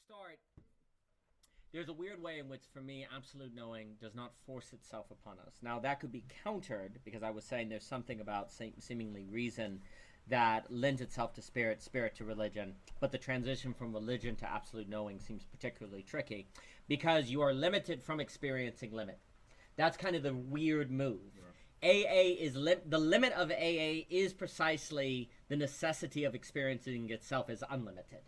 start, there's a weird way in which, for me, absolute knowing does not force itself upon us. Now, that could be countered, because I was saying there's something about seemingly reason that lends itself to spirit, spirit to religion, but the transition from religion to absolute knowing seems particularly tricky, because you are limited from experiencing limit. That's kind of the weird move. Yeah. AA is the limit of AA is precisely the necessity of experiencing itself as unlimited.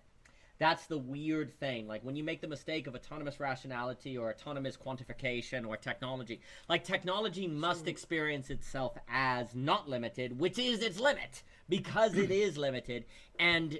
That's the weird thing. Like, when you make the mistake of autonomous rationality or autonomous quantification or technology, like, technology must experience itself as not limited, which is its limit, because it is limited. And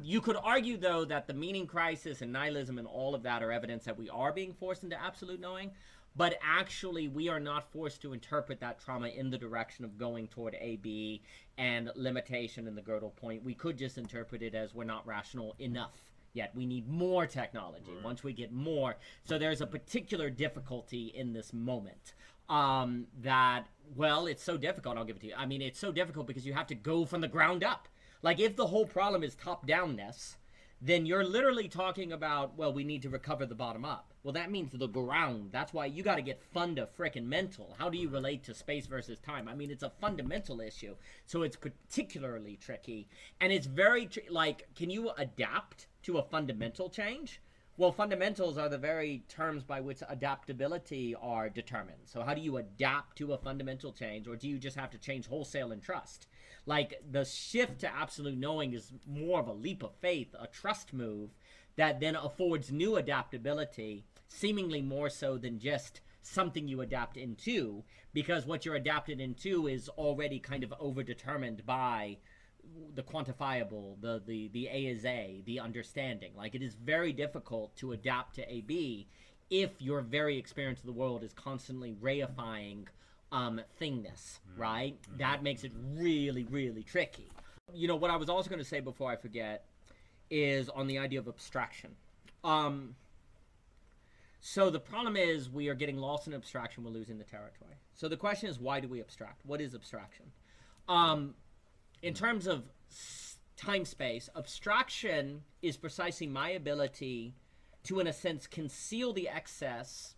you could argue, though, that the meaning crisis and nihilism and all of that are evidence that we are being forced into absolute knowing. But actually, we are not forced to interpret that trauma in the direction of going toward AB and limitation in the Gödel point. We could just interpret it as we're not rational enough yet. We need more technology. Right. Once we get more. So there's a particular difficulty in this moment that, well, it's so difficult. I'll give it to you. I mean, it's so difficult because you have to go from the ground up. Like, if the whole problem is top-downness, then you're literally talking about, well, we need to recover the bottom up. Well, that means the ground. That's why you got to get frickin' mental. How do you relate to space versus time? I mean, it's a fundamental issue. So it's particularly tricky. And it's very, like, can you adapt to a fundamental change? Well, fundamentals are the very terms by which adaptability are determined. So how do you adapt to a fundamental change? Or do you just have to change wholesale and trust? Like, the shift to absolute knowing is more of a leap of faith, a trust move that then affords new adaptability, seemingly more so than just something you adapt into, because what you're adapted into is already kind of overdetermined by the quantifiable, the A is A, the understanding. Like, it is very difficult to adapt to AB if your very experience of the world is constantly reifying thingness, right? That makes it really, really tricky. You know, what I was also going to say before I forget is on the idea of abstraction. So the problem is we are getting lost in abstraction, we're losing the territory. So the question is, why do we abstract? What is abstraction? In terms of time-space, abstraction is precisely my ability to, in a sense, conceal the excess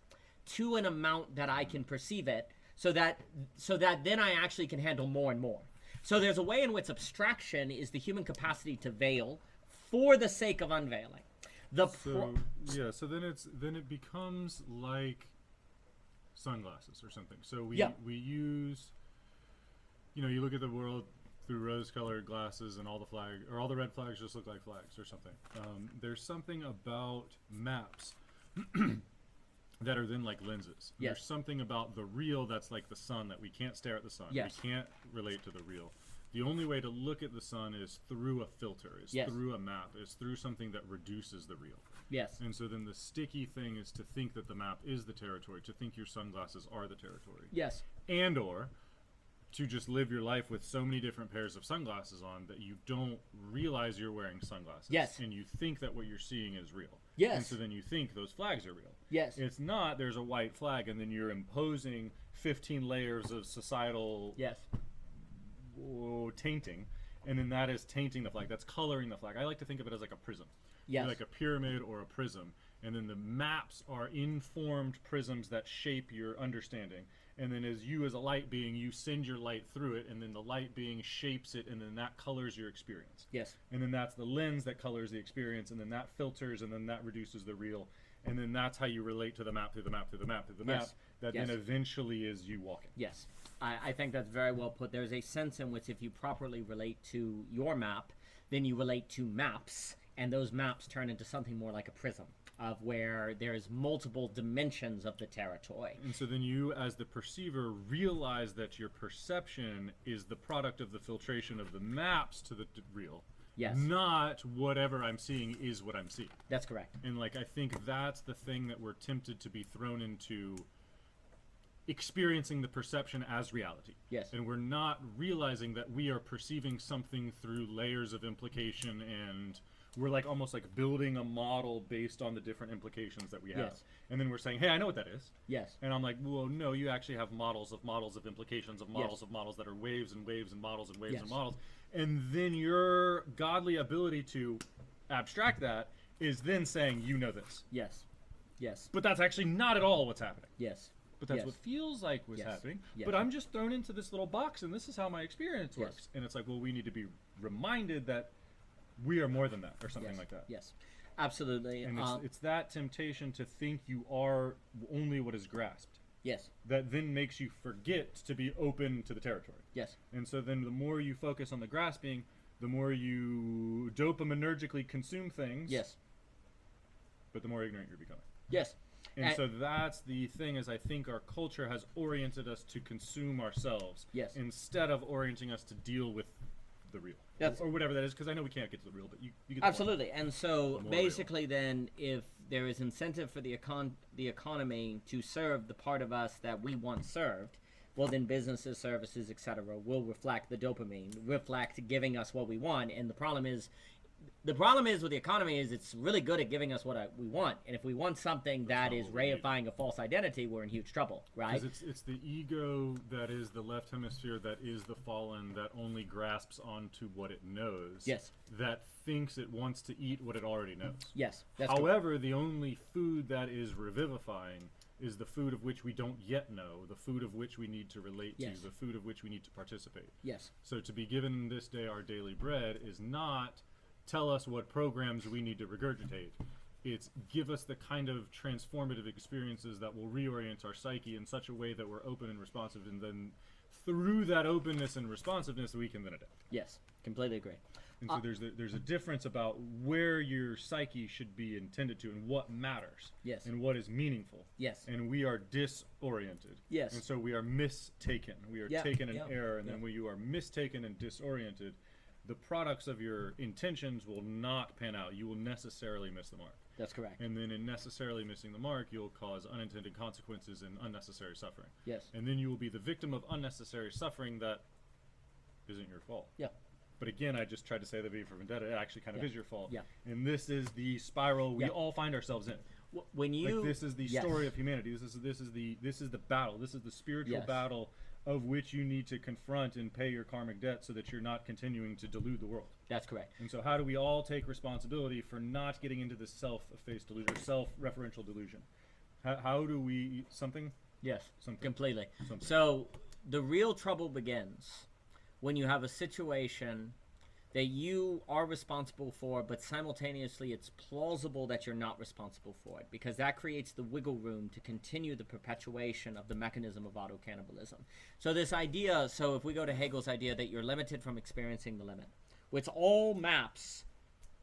to an amount that I can perceive it, so that then I actually can handle more and more. So there's a way in which abstraction is the human capacity to veil for the sake of unveiling. So then it becomes like sunglasses or something. So we use, you know, you look at the world through rose-colored glasses, and all the red flags just look like flags or something. There's something about maps that are then like lenses. Yes. There's something about the real that's like the sun, that we can't stare at the sun. Yes. We can't relate to the real. The only way to look at the sun is through a filter, is through a map, is through something that reduces the real. Yes. And so then the sticky thing is to think that the map is the territory, to think your sunglasses are the territory. Yes. And or to just live your life with so many different pairs of sunglasses on that you don't realize you're wearing sunglasses. Yes. And you think that what you're seeing is real. Yes. And so then you think those flags are real. Yes. It's not, there's a white flag, and then you're imposing 15 layers of societal tainting, and then that is tainting the flag. That's coloring the flag. I like to think of it as like a prism. Yes. Like a pyramid or a prism. And then the maps are informed prisms that shape your understanding. And then as a light being, you send your light through it, and then the light being shapes it, and then that colors your experience. Yes. And then that's the lens that colors the experience, and then that filters, and then that reduces the real. And then that's how you relate to the map, through the map, through the map, through the map. That then eventually is you walking. Yes. I think that's very well put. There's a sense in which if you properly relate to your map, then you relate to maps, and those maps turn into something more like a prism, of where there's multiple dimensions of the territory. And so then you, as the perceiver, realize that your perception is the product of the filtration of the maps to the real. Yes. Not whatever I'm seeing is what I'm seeing. That's correct. And like, I think that's the thing that we're tempted to be thrown into, experiencing the perception as reality. Yes. And we're not realizing that we are perceiving something through layers of implication, and we're like almost like building a model based on the different implications that we have. Yes. And then we're saying, hey, I know what that is. Yes. And I'm like, well, no, you actually have models of implications of models of models that are waves and waves and models and waves and models. And then your godly ability to abstract that is then saying, you know this. Yes. Yes. But that's actually not at all what's happening. Yes. But that's Yes. what feels like was Yes. happening. Yes. But I'm just thrown into this little box, and this is how my experience works. Yes. And it's like, well, we need to be reminded that we are more than that, or something Yes. like that. Yes. Absolutely. And it's that temptation to think you are only what is grasped yes. that then makes you forget to be open to the territory. Yes. And so then the more you focus on the grasping, the more you dopaminergically consume things. Yes. But the more ignorant you're becoming. Yes. And so that's the thing, is I think our culture has oriented us to consume ourselves. Yes. Instead of orienting us to deal with the real. Or whatever that is, because I know we can't get to the real, but you get the absolutely. And so The more basically then, if there is incentive for the economy to serve the part of us that we want served, well then businesses, services, etc. will reflect the dopamine, reflect giving us what we want. And the problem is with the economy is it's really good at giving us what we want, and if we want something that is reifying a false identity, we're in huge trouble, right? Because it's the ego that is the left hemisphere, that is the fallen, that only grasps onto what it knows. Yes. That thinks it wants to eat what it already knows. Yes. That's However, the only food that is revivifying is the food of which we don't yet know, the food of which we need to relate Yes. to, the food of which we need to participate. Yes. So to be given this day our daily bread is not tell us what programs we need to regurgitate. It's give us the kind of transformative experiences that will reorient our psyche in such a way that we're open and responsive, and then through that openness and responsiveness we can then adapt. Yes. Completely agree. And so there's a difference about where your psyche should be intended to and what matters. Yes. And what is meaningful. Yes. And we are disoriented. Yes. And so we are mistaken. We are Yeah, taken in yeah, error, and yeah. then when you are mistaken and disoriented, the products of your intentions will not pan out. You will necessarily miss the mark. That's correct. And then in necessarily missing the mark, you'll cause unintended consequences and unnecessary suffering. Yes. And then you will be the victim of unnecessary suffering that isn't your fault. Yeah. But again, I just tried to say that V for Vendetta, it actually kind of is your fault. Yeah. And this is the spiral we Yeah. all find ourselves in. When you Like this is the yes. story of humanity. This is the battle. This is the spiritual Yes. battle of which you need to confront and pay your karmic debt so that you're not continuing to delude the world. That's correct. And so how do we all take responsibility for not getting into this self-effaced delusion, or self-referential delusion? How do we something? Yes. Something. Completely. Something. So the real trouble begins when you have a situation that you are responsible for, but simultaneously it's plausible that you're not responsible for it, because that creates the wiggle room to continue the perpetuation of the mechanism of auto-cannibalism. So this idea, so if we go to Hegel's idea that you're limited from experiencing the limit, which all maps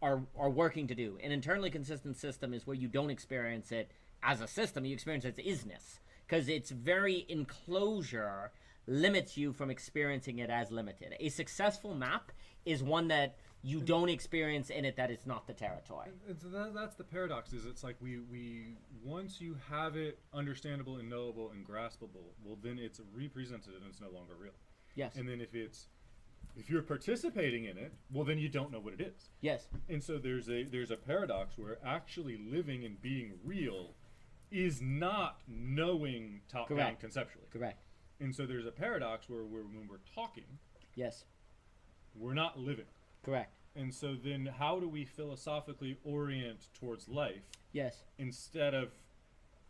are working to do. An internally consistent system is where you don't experience it as a system, you experience its isness, because its very enclosure limits you from experiencing it as limited. A successful map is one that you don't experience in it that it's not the territory. And so that's the paradox, is it's like we once you have it understandable and knowable and graspable, well then it's represented and it's no longer real. Yes. And then if you're participating in it, well then you don't know what it is. Yes. And so there's a paradox where actually living and being real is not knowing top-down Correct. conceptually. Correct. And so there's a paradox where when we're talking, Yes. we're not living. Correct. And so then how do we philosophically orient towards life Yes. instead of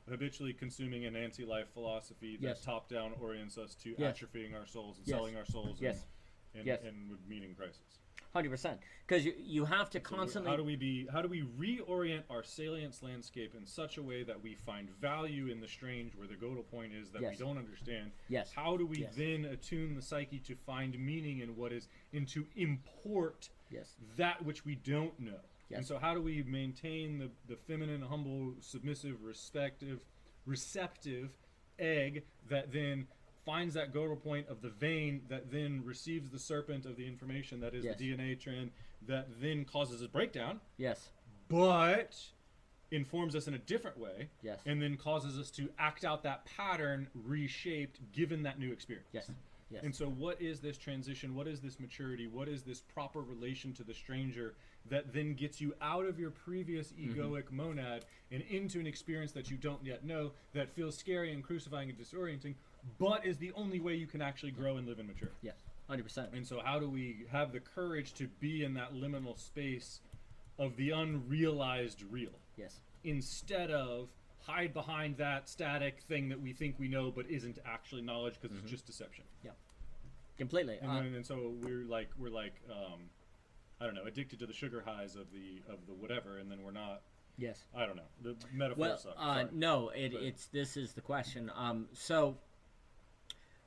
habitually consuming an anti-life philosophy that Yes. top-down orients us to Yes. atrophying our souls and Yes. selling our souls Yes. and Yes. with meaning crisis? 100%. Because you have to So constantly... how do we reorient our salience landscape in such a way that we find value in the strange, where the Gödel point is that Yes. we don't understand? Yes. How do we Yes. then attune the psyche to find meaning in what is, and to import Yes. that which we don't know? Yes. And so how do we maintain the feminine, humble, submissive, receptive egg that then finds that Gödel point of the vein, that then receives the serpent of the information that is Yes. the DNA trend, that then causes a breakdown, Yes. but informs us in a different way, Yes. and then causes us to act out that pattern reshaped given that new experience. Yes. Yes. And so what is this transition? What is this maturity? What is this proper relation to the stranger that then gets you out of your previous egoic monad and into an experience that you don't yet know, that feels scary and crucifying and disorienting, but is the only way you can actually grow and live and mature? Yes. 100%. And so how do we have the courage to be in that liminal space of the unrealized real. Yes. Instead of hide behind that static thing that we think we know but isn't actually knowledge because it's just deception. Yeah. Completely. And so we're like I don't know, addicted to the sugar highs of the whatever, and then we're not. Yes. I don't know. The metaphor sucks. No, this is the question. So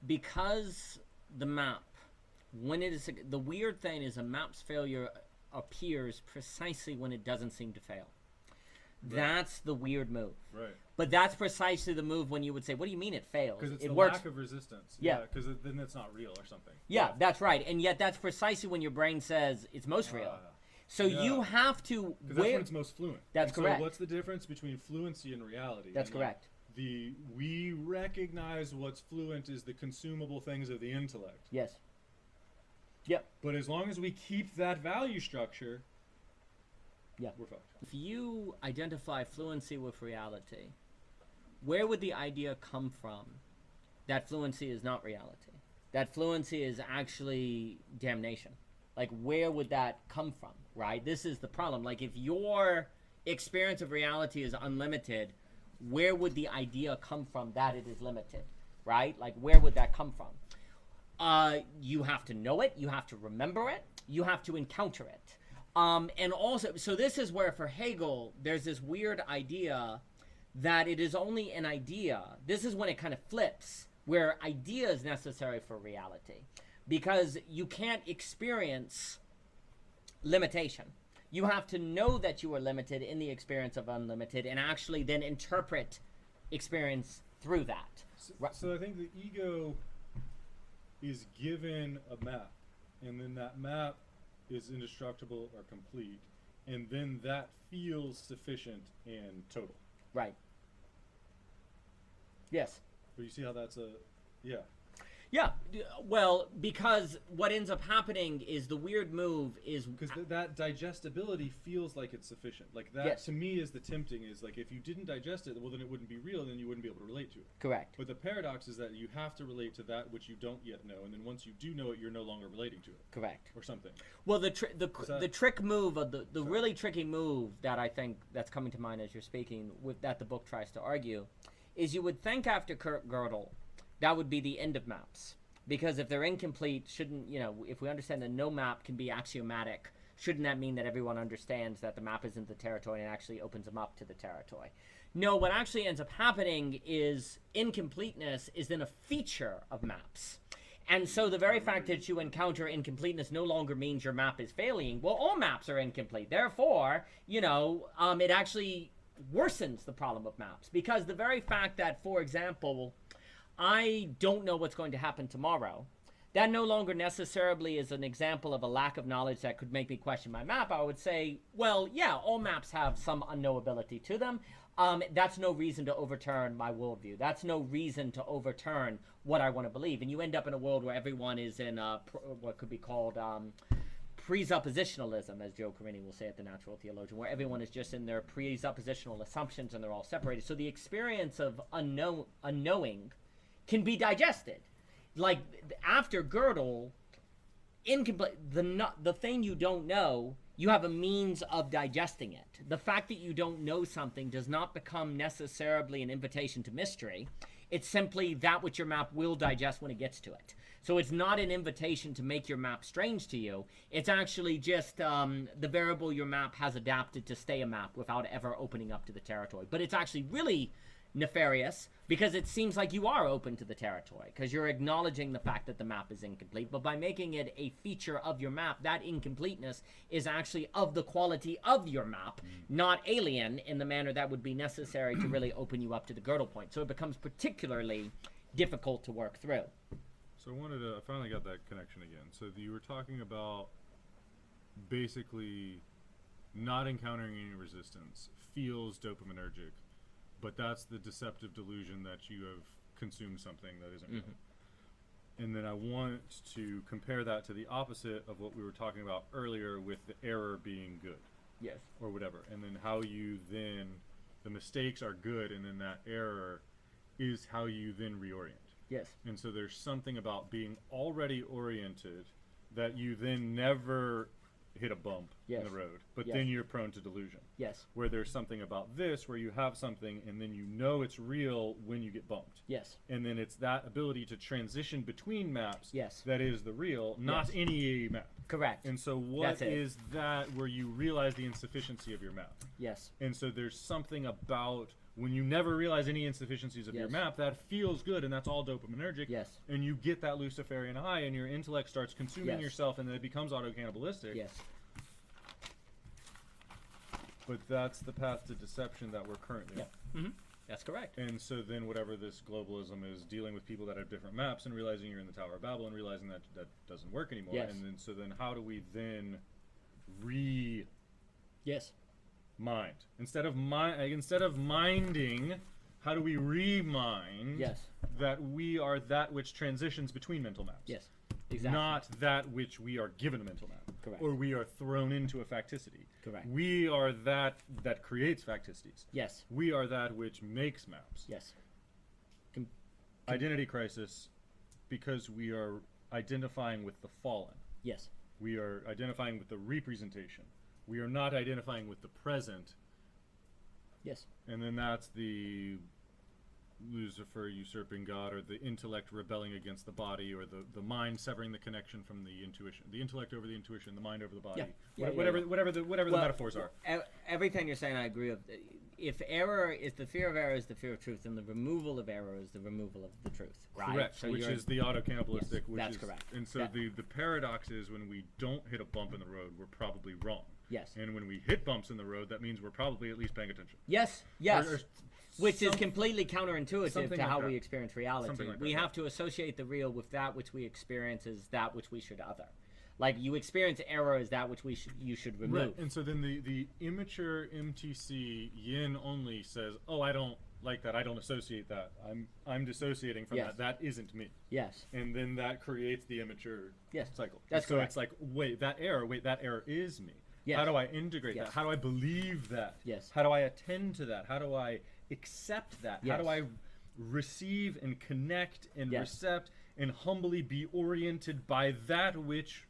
because the map, when it is the weird thing is a map's failure appears precisely when it doesn't seem to fail. Right. That's the weird move. Right. But that's precisely the move when you would say, what do you mean it fails? Because it's it the works. lack of resistance. Yeah. Because then it's not real or something. Yeah, that's right. And yet that's precisely when your brain says it's most real. So you have to... Because that's when it's most fluent. That's correct. So what's the difference between fluency and reality? That's correct. We recognize what's fluent is the consumable things of the intellect. Yes. Yep. But as long as we keep that value structure, we're fucked. If you identify fluency with reality, where would the idea come from that fluency is not reality? That fluency is actually damnation? Like, where would that come from, right? This is the problem. Like, if your experience of reality is unlimited, where would the idea come from that it is limited, right? Like, where would that come from? You have to know it. You have to remember it. You have to encounter it. And also, so this is where for Hegel, there's this weird idea that it is only an idea. This is when it kind of flips, where idea is necessary for reality. Because you can't experience limitation. You have to know that you are limited in the experience of unlimited and actually then interpret experience through that. So I think the ego is given a map, and then that map is indestructible or complete, and then that feels sufficient and total. Right. Yes. But you see how that's yeah. Yeah, well, because what ends up happening is the weird move is... Because that digestibility feels like it's sufficient. Like that, to me, is the tempting, is like if you didn't digest it, well, then it wouldn't be real, and then you wouldn't be able to relate to it. Correct. But the paradox is that you have to relate to that which you don't yet know, and then once you do know it, you're no longer relating to it. Correct. Or something. Well, the trick move, of the really tricky move that I think that's coming to mind as you're speaking, that the book tries to argue, is you would think after Gödel, that would be the end of maps. Because if they're incomplete, shouldn't, if we understand that no map can be axiomatic, shouldn't that mean that everyone understands that the map isn't the territory and actually opens them up to the territory? No, what actually ends up happening is incompleteness is then a feature of maps. And so the very fact that you encounter incompleteness no longer means your map is failing. Well, all maps are incomplete. Therefore, it actually worsens the problem of maps. Because the very fact that, for example... I don't know what's going to happen tomorrow. That no longer necessarily is an example of a lack of knowledge that could make me question my map. I would say, well, yeah, all maps have some unknowability to them. That's no reason to overturn my worldview. That's no reason to overturn what I want to believe. And you end up in a world where everyone is in what could be called presuppositionalism, as Joe Carini will say at The Natural Theologian, where everyone is just in their presuppositional assumptions and they're all separated. So the experience of unknowing can be digested. Like after Gödel, the thing you don't know, you have a means of digesting it. The fact that you don't know something does not become necessarily an invitation to mystery. It's simply that which your map will digest when it gets to it. So it's not an invitation to make your map strange to you. It's actually just the variable your map has adapted to stay a map without ever opening up to the territory. But it's actually really nefarious because it seems like you are open to the territory because you're acknowledging the fact that the map is incomplete, but by making it a feature of your map, that incompleteness is actually of the quality of your map, not alien in the manner that would be necessary to really open you up to the Gödel point. So it becomes particularly difficult to work through. So I finally got that connection again. So you were talking about basically not encountering any resistance feels dopaminergic, but that's the deceptive delusion that you have consumed something that isn't real. And then I want to compare that to the opposite of what we were talking about earlier with the error being good. Yes. Or whatever. And then how you then, the mistakes are good, and then that error is how you then reorient. Yes. And so there's something about being already oriented that you then never hit a bump Yes. in the road, but Yes. then you're prone to delusion. Yes. Where there's something about this where you have something and then you know it's real when you get bumped. Yes. And then it's that ability to transition between maps Yes. that is the real, not Yes. any map. Correct. And so what That's it. is that where you realize the insufficiency of your map? Yes. And so there's something about when you never realize any insufficiencies of your Yes. map, that feels good, and that's all dopaminergic. Yes. And you get that Luciferian high, and your intellect starts consuming Yes. yourself, and then it becomes auto-cannibalistic. Yes. But that's the path to deception that we're currently on. Mm-hmm. That's correct. And so then whatever this globalism is dealing with people that have different maps and realizing you're in the Tower of Babel and realizing that that doesn't work anymore. Yes. And then how do we then Yes. mind? Instead of minding, how do we remind Yes. that we are that which transitions between mental maps? Yes. Exactly. Not that which we are given a mental map. Correct. Or we are thrown into a facticity. Correct. We are that creates facticities. Yes. We are that which makes maps. Yes. Identity crisis, because we are identifying with the fallen. Yes. We are identifying with the representation. We are not identifying with the present. Yes. And then that's the Lucifer usurping God, or the intellect rebelling against the body, or the mind severing the connection from the intuition. The intellect over the intuition, the mind over the body. Yeah. Whatever the metaphors are. Everything you're saying, I agree with. If error is the fear of error is the fear of truth, then the removal of error is the removal of the truth. Right? Correct, So which you're- is the auto-cannibalistic. Yes, which that's is, correct. And so That- the paradox is when we don't hit a bump in the road, we're probably wrong. Yes. And when we hit bumps in the road, that means we're probably at least paying attention. Yes. Yes. Or Which is completely counterintuitive something to like how that. we experience reality. Something like We that, have to associate the real with that which we experience as that which we should other. Like you experience error as that which you should remove. Right. And so then the immature MTC yin only says, "Oh, I don't like that. I don't associate that. I'm dissociating from Yes. that. That isn't me." Yes. And then that creates the immature Yes. cycle. That's so correct. it's like, wait, that error is me. Yes. How do I integrate Yes. that? How do I believe that? Yes. How do I attend to that? How do I accept that? How Yes. do I receive and connect and Yes. recept and humbly be oriented by that which?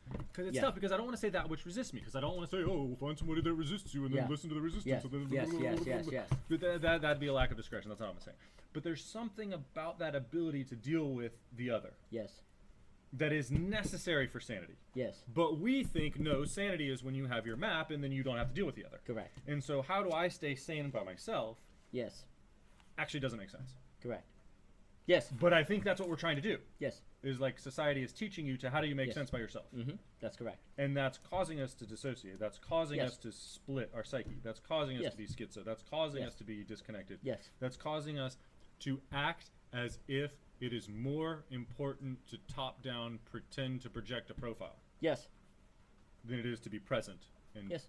Because it's Yeah. tough, because I don't want to say that which resists me, because I don't want to say, oh, find somebody that resists you and then Yeah. listen to the resistance. Yes. And then Yes. But that'd be a lack of discretion. That's not what I'm saying. But there's something about that ability to deal with the other Yes. that is necessary for sanity. Yes. But we think, no, sanity is when you have your map and then you don't have to deal with the other. Correct. And so how do I stay sane by myself Yes. actually doesn't make sense. Correct. Yes. But I think that's what we're trying to do, Yes. is like society is teaching you to how do you make Yes. sense by yourself. Mm-hmm. That's correct. And that's causing us to dissociate. That's causing Yes. us to split our psyche. That's causing us Yes. to be schizo. That's causing Yes. us to be disconnected. Yes. That's causing us to act as if it is more important to top down pretend to project a profile Yes. than it is to be present. And Yes.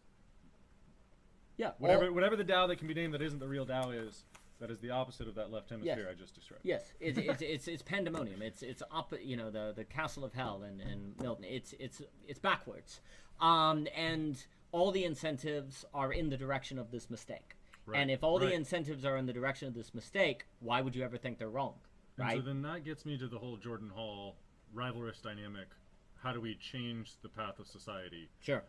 Yeah. whatever the Tao that can be named that isn't the real Tao is, that is the opposite of that left hemisphere Yes. I just described. Yes, it's pandemonium. It's up, the castle of hell and Milton. It's backwards, and all the incentives are in the direction of this mistake. Right, And if all the right. incentives are in the direction of this mistake, why would you ever think they're wrong? And Right? so then that gets me to the whole Jordan Hall rivalrous dynamic. How do we change the path of society? Sure.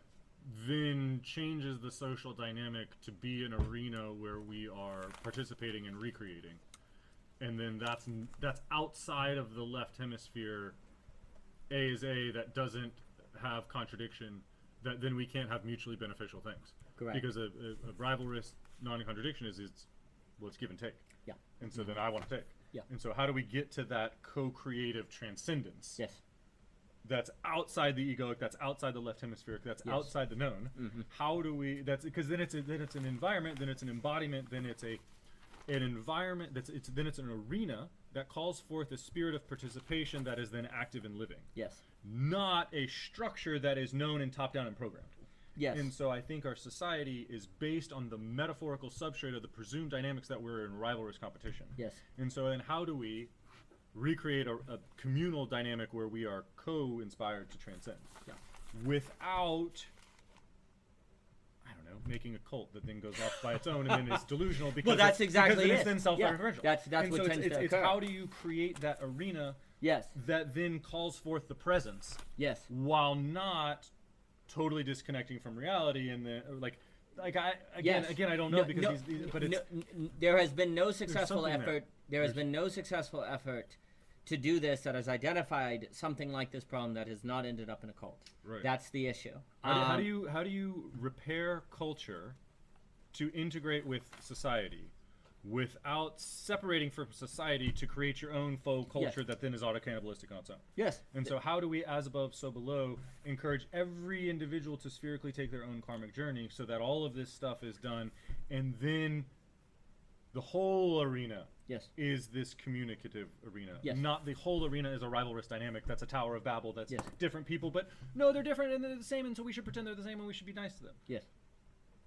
Then changes the social dynamic to be an arena where we are participating and recreating. And then that's outside of the left hemisphere. A is A that doesn't have contradiction, that then we can't have mutually beneficial things. Correct. Because a rivalrous non-contradiction is it's give and take. Yeah. And so then I want to take. Yeah. And so how do we get to that co-creative transcendence? Yes. That's outside the egoic, that's outside the left hemispheric, that's Yes. outside the known. Mhm. How do we? That's because then it's an environment, then it's an embodiment, then it's an environment then it's an arena that calls forth a spirit of participation that is then active and living, Yes. not a structure that is known and top down and programmed. Yes. And so I think our society is based on the metaphorical substrate of the presumed dynamics that we're in rivalrous competition. Yes. And so then how do we recreate a communal dynamic where we are co-inspired to transcend? Yeah. Without, I don't know, making a cult that then goes off by its own and then is delusional because that's exactly because then it. it's then self-referential. Yeah, that's And what so tends to it's occur. how do you create that arena Yes. that then calls forth the presence Yes. while not totally disconnecting from reality, and then Yes. I don't know because but it's there has been no successful something effort. There has been no successful effort to do this that has identified something like this problem that has not ended up in a cult. Right. That's the issue. how do you repair culture to integrate with society without separating from society to create your own faux culture that then is auto-cannibalistic on its own? Yes. And so how do we, as above, so below, encourage every individual to spherically take their own karmic journey so that all of this stuff is done, and then the whole arena is this communicative arena. Yes. Not the whole arena is a rivalrous dynamic. That's a Tower of Babel. That's different people, but no, they're different and they're the same, and so we should pretend they're the same and we should be nice to them. Yes.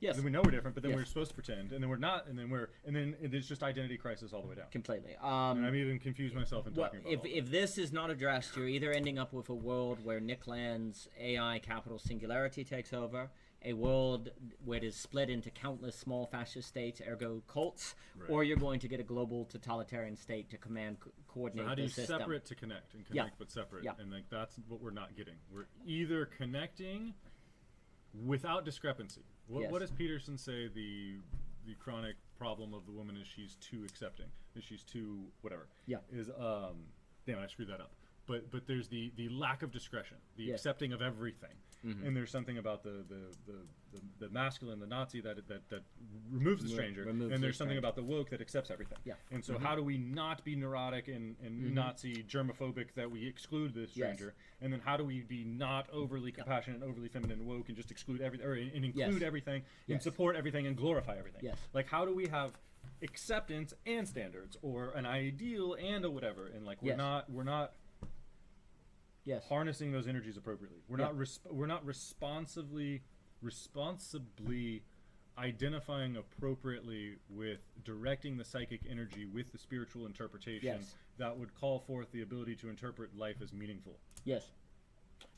Yes. And then we know we're different, but then we're supposed to pretend, and then we're not, and then it's just identity crisis all the way down. Completely. And I'm even confused myself in talking about if this is not addressed, you're either ending up with a world where Nick Land's AI capital singularity takes over, a world where it is split into countless small fascist states, ergo cults, or you're going to get a global totalitarian state to command, coordinate so how do the you system. separate to connect, and connect but separate? And like that's what we're not getting. We're either connecting without discrepancy. What does Peterson say the chronic problem of the woman is? She's too accepting. Is she's too whatever. Is damn it, I screwed that up. But there's the lack of discretion, the accepting of everything. And there's something about the masculine, the Nazi that removes the stranger, and there's something about the woke that accepts everything. And so how do we not be neurotic and Nazi germophobic that we exclude the stranger, and then how do we be not overly compassionate, overly feminine and woke, and just exclude everything, or and include everything, and support everything, and glorify everything? Like how do we have acceptance and standards, or an ideal and a whatever, and like we're not harnessing those energies appropriately. We're not responsibly identifying appropriately with directing the psychic energy with the spiritual interpretation that would call forth the ability to interpret life as meaningful. Yes.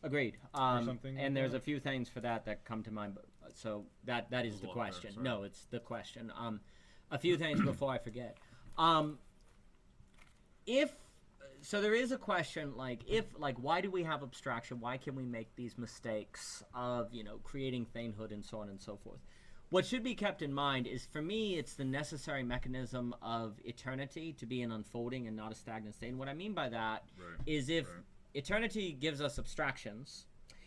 Agreed. And there's a few things for that come to mind. So that is the question. No, it's the question. A few things before I forget. So there is a question, why do we have abstraction? Why can we make these mistakes of, creating thanehood and so on and so forth? What should be kept in mind is, for me, it's the necessary mechanism of eternity to be an unfolding and not a stagnant state. And what I mean by that is if eternity gives us abstractions,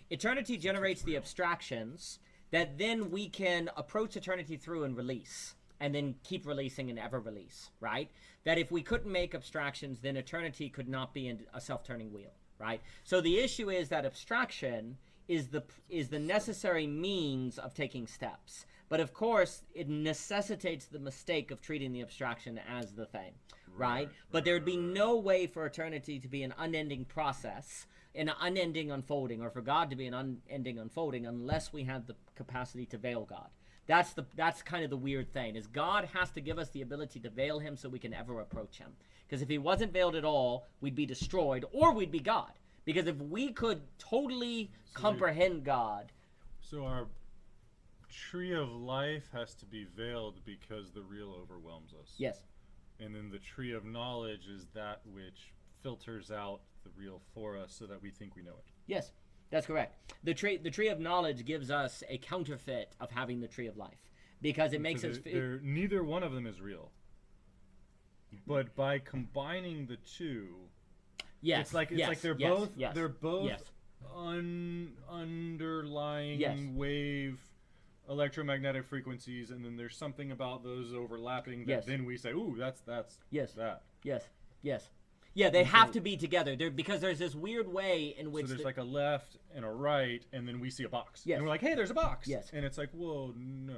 eternity generates the abstractions that then we can approach eternity through and release. And then keep releasing and ever release, right? That if we couldn't make abstractions, then eternity could not be a self-turning wheel, right? So the issue is that abstraction is the necessary means of taking steps. But of course, it necessitates the mistake of treating the abstraction as the thing, right? But there would be no way for eternity to be an unending process, an unending unfolding, or for God to be an unending unfolding unless we had the capacity to veil God. That's kind of the weird thing, is God has to give us the ability to veil him so we can ever approach him. Because if he wasn't veiled at all, we'd be destroyed, or we'd be God. Because if we could totally comprehend God... So our tree of life has to be veiled because the real overwhelms us. Yes. And then the tree of knowledge is that which filters out the real for us so that we think we know it. Yes. That's correct. The tree of knowledge gives us a counterfeit of having the tree of life, because it makes us. Neither one of them is real. But by combining the two, it's like they're both underlying wave electromagnetic frequencies, and then there's something about those overlapping that then we say, ooh, that's that. Yes. Yeah, they have to be together because there's this weird way in which... So there's like a left and a right, and then we see a box. Yes. And we're like, hey, there's a box. Yes. And it's like, whoa, no.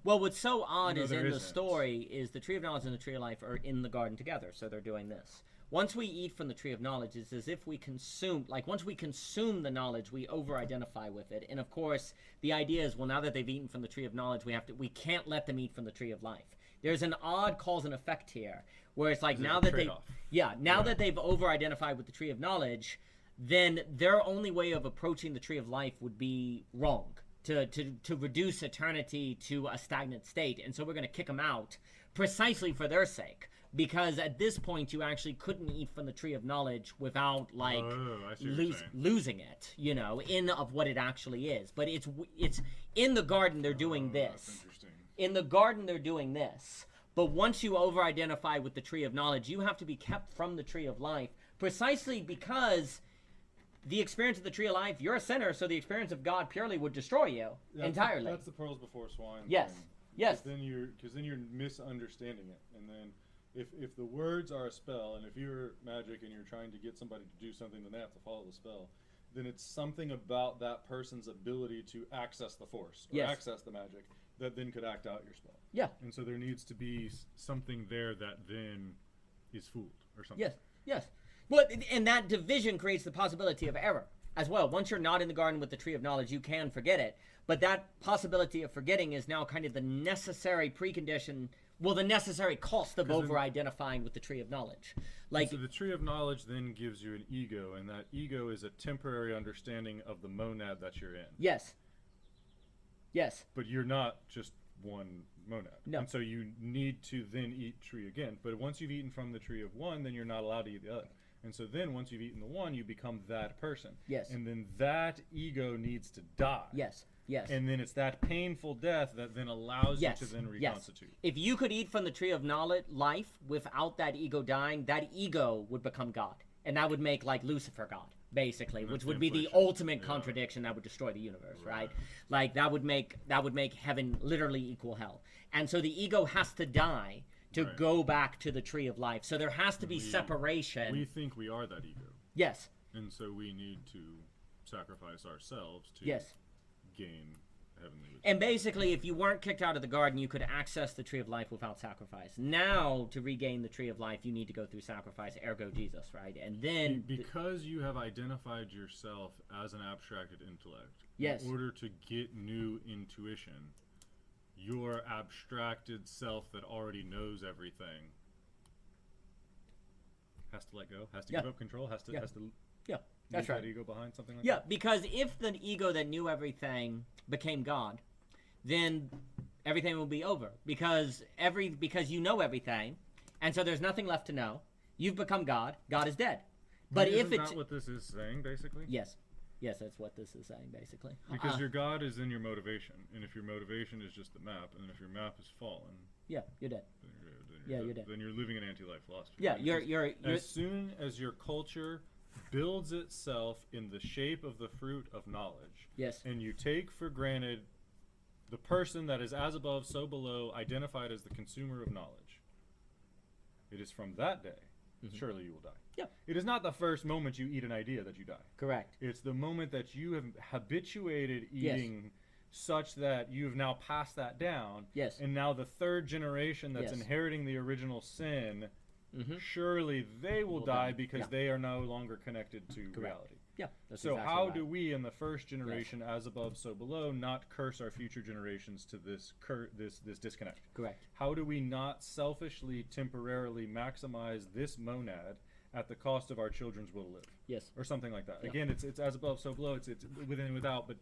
Well, what's so odd is in the story is the tree of knowledge and the tree of life are in the garden together, so they're doing this. Once we eat from the tree of knowledge, it's as if we consume... once we consume the knowledge, we over-identify with it. And of course, the idea is, well, now that they've eaten from the tree of knowledge, we can't let them eat from the tree of life. There's an odd cause and effect here, where it's like now that that they've over-identified with the tree of knowledge, then their only way of approaching the tree of life would be wrong, to reduce eternity to a stagnant state. And so we're going to kick them out precisely for their sake. because at this point you actually couldn't eat from the tree of knowledge without like I see what you're saying. losing it, you know, in of what it actually is. But it's in the garden they're doing this. That's interesting. In the garden they're doing this. But once you over-identify with the tree of knowledge, you have to be kept from the tree of life, precisely because the experience of the tree of life, you're a sinner, so the experience of God purely would destroy you entirely. That's the pearls before swine. Yes. Thing. Yes. Because then you're misunderstanding it, and then if the words are a spell, and if you're magic and you're trying to get somebody to do something, then they have to follow the spell. Then it's something about that person's ability to access the force or access the magic that then could act out your spell. Yeah. And so there needs to be something there that then is fooled or something. Yes. Yes. Well, and that division creates the possibility of error as well. Once you're not in the garden with the tree of knowledge, you can forget it. But that possibility of forgetting is now kind of the necessary precondition, well, the necessary cost of over-identifying with the tree of knowledge. Like, so the tree of knowledge then gives you an ego, and that ego is a temporary understanding of the monad that you're in. Yes. Yes. But you're not just one monad. No. And so you need to then eat tree again. But once you've eaten from the tree of one, then you're not allowed to eat the other. And so then once you've eaten the one, you become that person. Yes. And then that ego needs to die. Yes. Yes. And then it's that painful death that then allows you to then reconstitute. Yes. If you could eat from the tree of knowledge, life, without that ego dying, that ego would become God. And that would make like Lucifer God, basically, which would be the ultimate contradiction that would destroy the universe, right? Like that would make heaven literally equal hell. And so the ego has to die to go back to the tree of life. So there has to be separation. We think we are that ego. Yes. And so we need to sacrifice ourselves to gain heavenly wisdom. And basically, if you weren't kicked out of the garden, you could access the tree of life without sacrifice. Now, to regain the tree of life, you need to go through sacrifice, ergo Jesus, right? And then... Because you have identified yourself as an abstracted intellect, yes. in order to get new intuition, your abstracted self that already knows everything has to let go, has to give up control, has to that's right. That ego behind something like that. Yeah, because if the ego that knew everything became God, then everything will be over. Because you know everything, and so there's nothing left to know. You've become God. God is dead. But if it's not what this is saying, basically. Yes, that's what this is saying, basically. Because your God is in your motivation, and if your motivation is just the map, and if your map is fallen, you're dead. You're dead. Then you're living an anti-life philosophy. Yeah, you're as soon as your culture builds itself in the shape of the fruit of knowledge. Yes. And you take for granted the person that is as above, so below, identified as the consumer of knowledge. It is from that day, surely you will die. Yeah. It is not the first moment you eat an idea that you die. Correct. It's the moment that you have habituated eating such that you have now passed that down. Yes. And now the third generation that's inheriting the original sin, surely they will die because they are no longer connected to reality. Yeah. So exactly how do we in the first generation, as above, so below, not curse our future generations to this disconnect? Correct. How do we not selfishly, temporarily maximize this monad at the cost of our children's will to live? Yes. Or something like that. Yeah. Again, it's as above, so below. It's within and without, but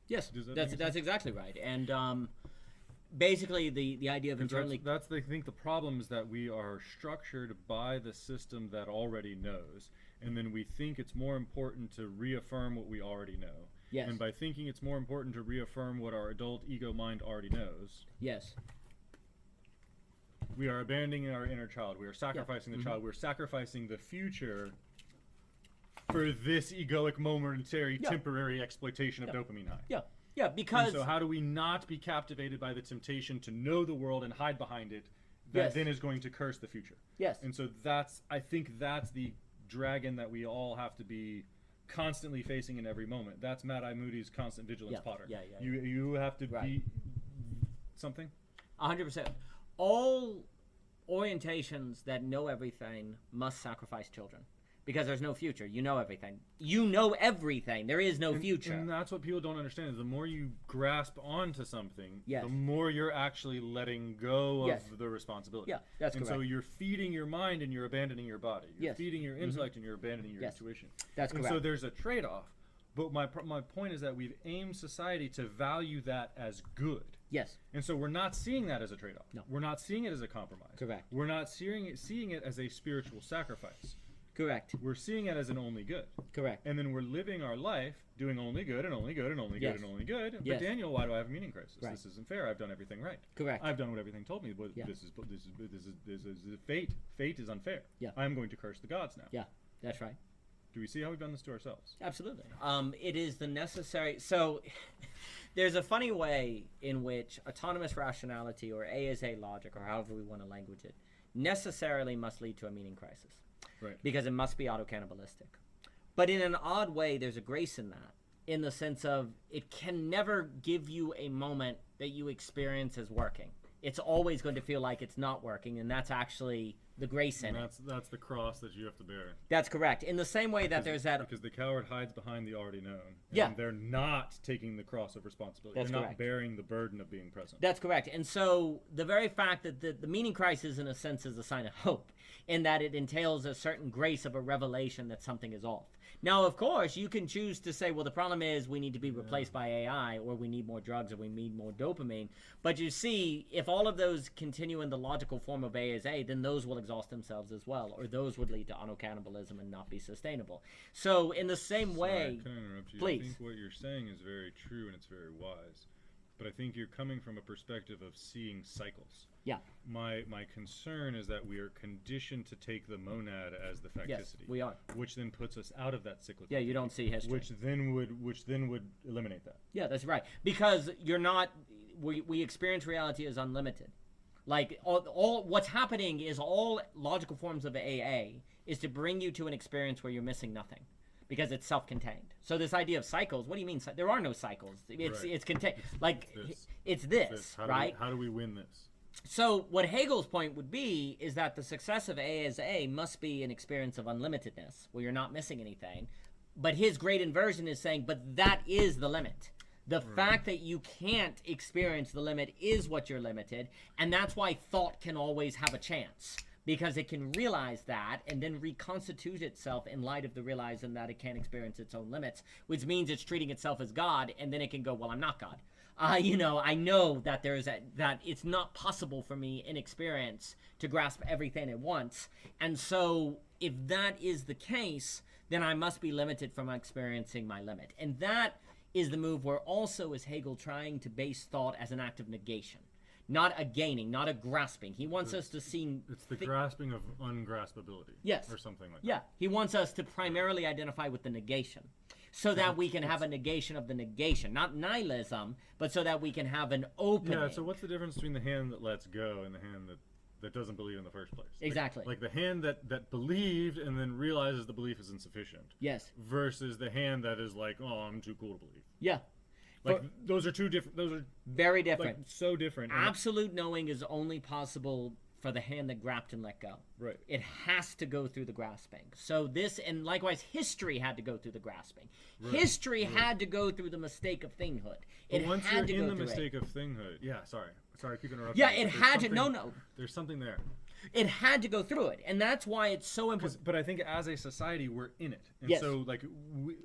yes, that's exactly right. And basically, the idea of internally... I think the problem is that we are structured by the system that already knows, and then we think it's more important to reaffirm what we already know. Yes. And by thinking it's more important to reaffirm what our adult ego mind already knows... Yes. We are abandoning our inner child. We are sacrificing the child. We're sacrificing the future for this egoic, momentary, temporary exploitation of dopamine high. Yeah. Yeah, because... And so how do we not be captivated by the temptation to know the world and hide behind it that then is going to curse the future? Yes. And so I think that's the dragon that we all have to be constantly facing in every moment. That's Matt I. Moody's constant vigilance Potter. Yeah. You have to be something? 100%. All orientations that know everything must sacrifice children. Because there's no future. You know everything. You know everything. There is no future. And that's what people don't understand. Is the more you grasp onto something, yes. the more you're actually letting go of the responsibility. Yeah, that's correct. And so you're feeding your mind and you're abandoning your body. You're feeding your intellect and you're abandoning your intuition. That's correct. And so there's a trade-off. But my point is that we've aimed society to value that as good. Yes. And so we're not seeing that as a trade-off. No. We're not seeing it as a compromise. Correct. We're not seeing it as a spiritual sacrifice. Correct. We're seeing it as an only good. Correct. And then we're living our life doing only good and only good and only Yes. good and only good. But Yes. Daniel, why do I have a meaning crisis? Right. This isn't fair. I've done everything right. Correct. I've done what everything told me. But Yeah. this is fate. Fate is unfair. Yeah. I'm going to curse the gods now. Yeah, that's right. Do we see how we've done this to ourselves? Absolutely. It is the necessary. So there's a funny way in which autonomous rationality, or A is A logic, or however we want to language it, necessarily must lead to a meaning crisis. Right. Because it must be auto-cannibalistic. But in an odd way, there's a grace in that, in the sense of it can never give you a moment that you experience as working. It's always going to feel like it's not working, and that's actually the grace in it. That's the cross that you have to bear. That's correct. In the same way that there's that... Because the coward hides behind the already known. And Yeah. they're not taking the cross of responsibility. That's they're correct. not bearing the burden of being present. That's correct. And so the very fact that the meaning crisis, in a sense, is a sign of hope, in that it entails a certain grace of a revelation that something is off. Now, of course, you can choose to say, well, the problem is we need to be replaced by AI, or we need more drugs, or we need more dopamine. But you see, if all of those continue in the logical form of A is A, then those will exhaust themselves as well, or those would lead to auto-cannibalism and not be sustainable. So in the same way... Can I interrupt you? Please. I think what you're saying is very true and it's very wise. But I think you're coming from a perspective of seeing cycles. Yeah. My concern is that we are conditioned to take the monad as the facticity. Yes, we are. Which then puts us out of that cyclical. Yeah, you don't see history. Which then would eliminate that. Yeah, that's right. Because you're not... We experience reality as unlimited. Like, all what's happening is all logical forms of AA is to bring you to an experience where you're missing nothing. Because it's self-contained. So this idea of cycles, what do you mean? There are no cycles. It's contained. Like, it's this, right? How do we win this? So what Hegel's point would be is that the success of A as A must be an experience of unlimitedness, where you're not missing anything. But his great inversion is saying, but that is the limit. The fact that you can't experience the limit is what you're limited, and that's why thought can always have a chance. Because it can realize that and then reconstitute itself in light of the realizing that it can't experience its own limits, which means it's treating itself as God, and then it can go, well, I'm not God. I know that that it's not possible for me in experience to grasp everything at once. And so if that is the case, then I must be limited from experiencing my limit. And that is the move where also is Hegel trying to base thought as an act of negation. Not a gaining, not a grasping. He wants us to see... It's the grasping of ungraspability. Yes. Or something like that. Yeah. He wants us to primarily identify with the negation. So that we can have a negation of the negation. Not nihilism, but so that we can have an opening. Yeah, so what's the difference between the hand that lets go and the hand that doesn't believe in the first place? Exactly. Like the hand that believed and then realizes the belief is insufficient. Yes. Versus the hand that is like, oh, I'm too cool to believe. Yeah. Like, those are two different... Those are very different. Like, so different. Absolute knowing is only possible for the hand that grasped and let go. Right. It has to go through the grasping. So this, and likewise, history had to go through the grasping. Right. History had to go through the mistake of thinghood. But once you're in the mistake of thinghood... Yeah, sorry, keep interrupting. Yeah, it had to... No. There's something there. It had to go through it, and that's why it's so important. But I think as a society, we're in it. And yes. so, like,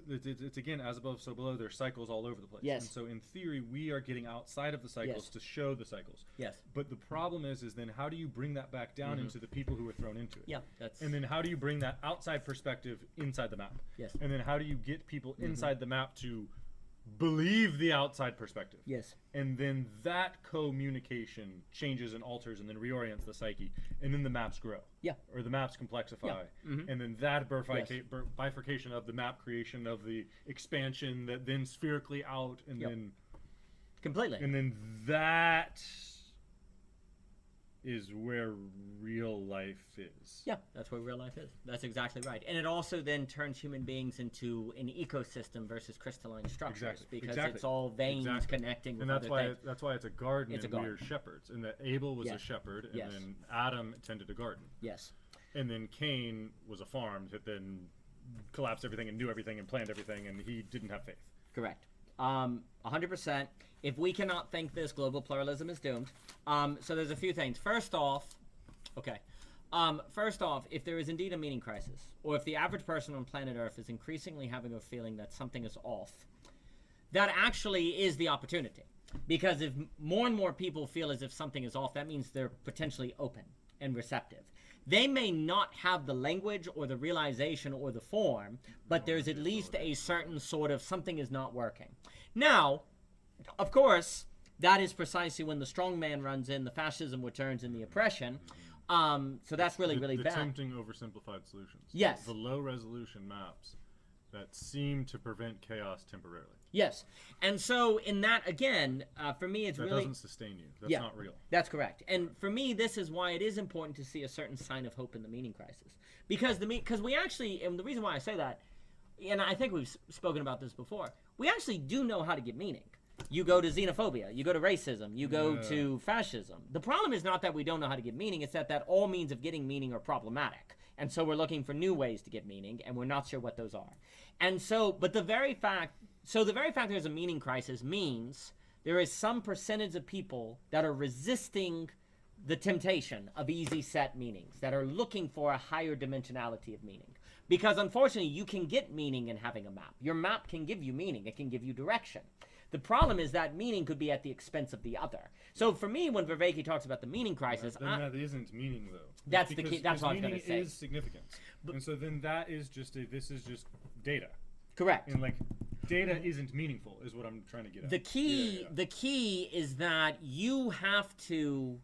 it's again, as above, so below, there's cycles all over the place. Yes. And so, in theory, we are getting outside of the cycles to show the cycles. Yes. But the problem is then how do you bring that back down into the people who are thrown into it? Yeah, that's... And then how do you bring that outside perspective inside the map? Yes. And then how do you get people inside the map to believe the outside perspective? Yes. And then that communication changes and alters and then reorients the psyche, and then the maps grow. Yeah. Or the maps complexify. Yeah. And then that bifurcation of the map creation, of the expansion that then spherically out, and then... Completely. And then that is where real life is. Yeah, that's where real life is. That's exactly right. And it also then turns human beings into an ecosystem versus crystalline structures. Exactly. Because it's all veins connecting with other things. That's why it's a garden, it's and we are shepherds. And that Abel was a shepherd, and then Adam tended a garden. Yes. And then Cain was a farm that then collapsed everything and knew everything and planned everything, and he didn't have faith. Correct. 100%. If we cannot think this, global pluralism is doomed. So there's a few things. First off, if there is indeed a meaning crisis, or if the average person on planet Earth is increasingly having a feeling that something is off, that actually is the opportunity. Because if more and more people feel as if something is off, that means they're potentially open and receptive. They may not have the language or the realization or the form, but there's at least a certain sort of something is not working. Now, of course, that is precisely when the strong man runs in, the fascism returns, and the oppression. So that's really, really the bad. Tempting oversimplified solutions. Yes. The low resolution maps that seem to prevent chaos temporarily. Yes. And so in that, again, for me, it's that really... That doesn't sustain you. That's not real. That's correct. And for me, this is why it is important to see a certain sign of hope in the meaning crisis. Because we actually, and the reason why I say that, and I think we've spoken about this before, we actually do know how to give meaning. You go to xenophobia, you go to racism, you go to fascism. The problem is not that we don't know how to give meaning, it's that all means of getting meaning are problematic. And so we're looking for new ways to get meaning, and we're not sure what those are. And so, but the very fact there's a meaning crisis means there is some percentage of people that are resisting the temptation of easy set meanings, that are looking for a higher dimensionality of meaning. Because unfortunately, you can get meaning in having a map. Your map can give you meaning, it can give you direction. The problem is that meaning could be at the expense of the other. So for me, when Vervaeke talks about the meaning crisis, then that isn't meaning, though. That's the key. That's what I was going to say. Meaning is significance, and so then that is just this is just data. Correct. And like, data isn't meaningful, is what I'm trying to get at. The key is that you have to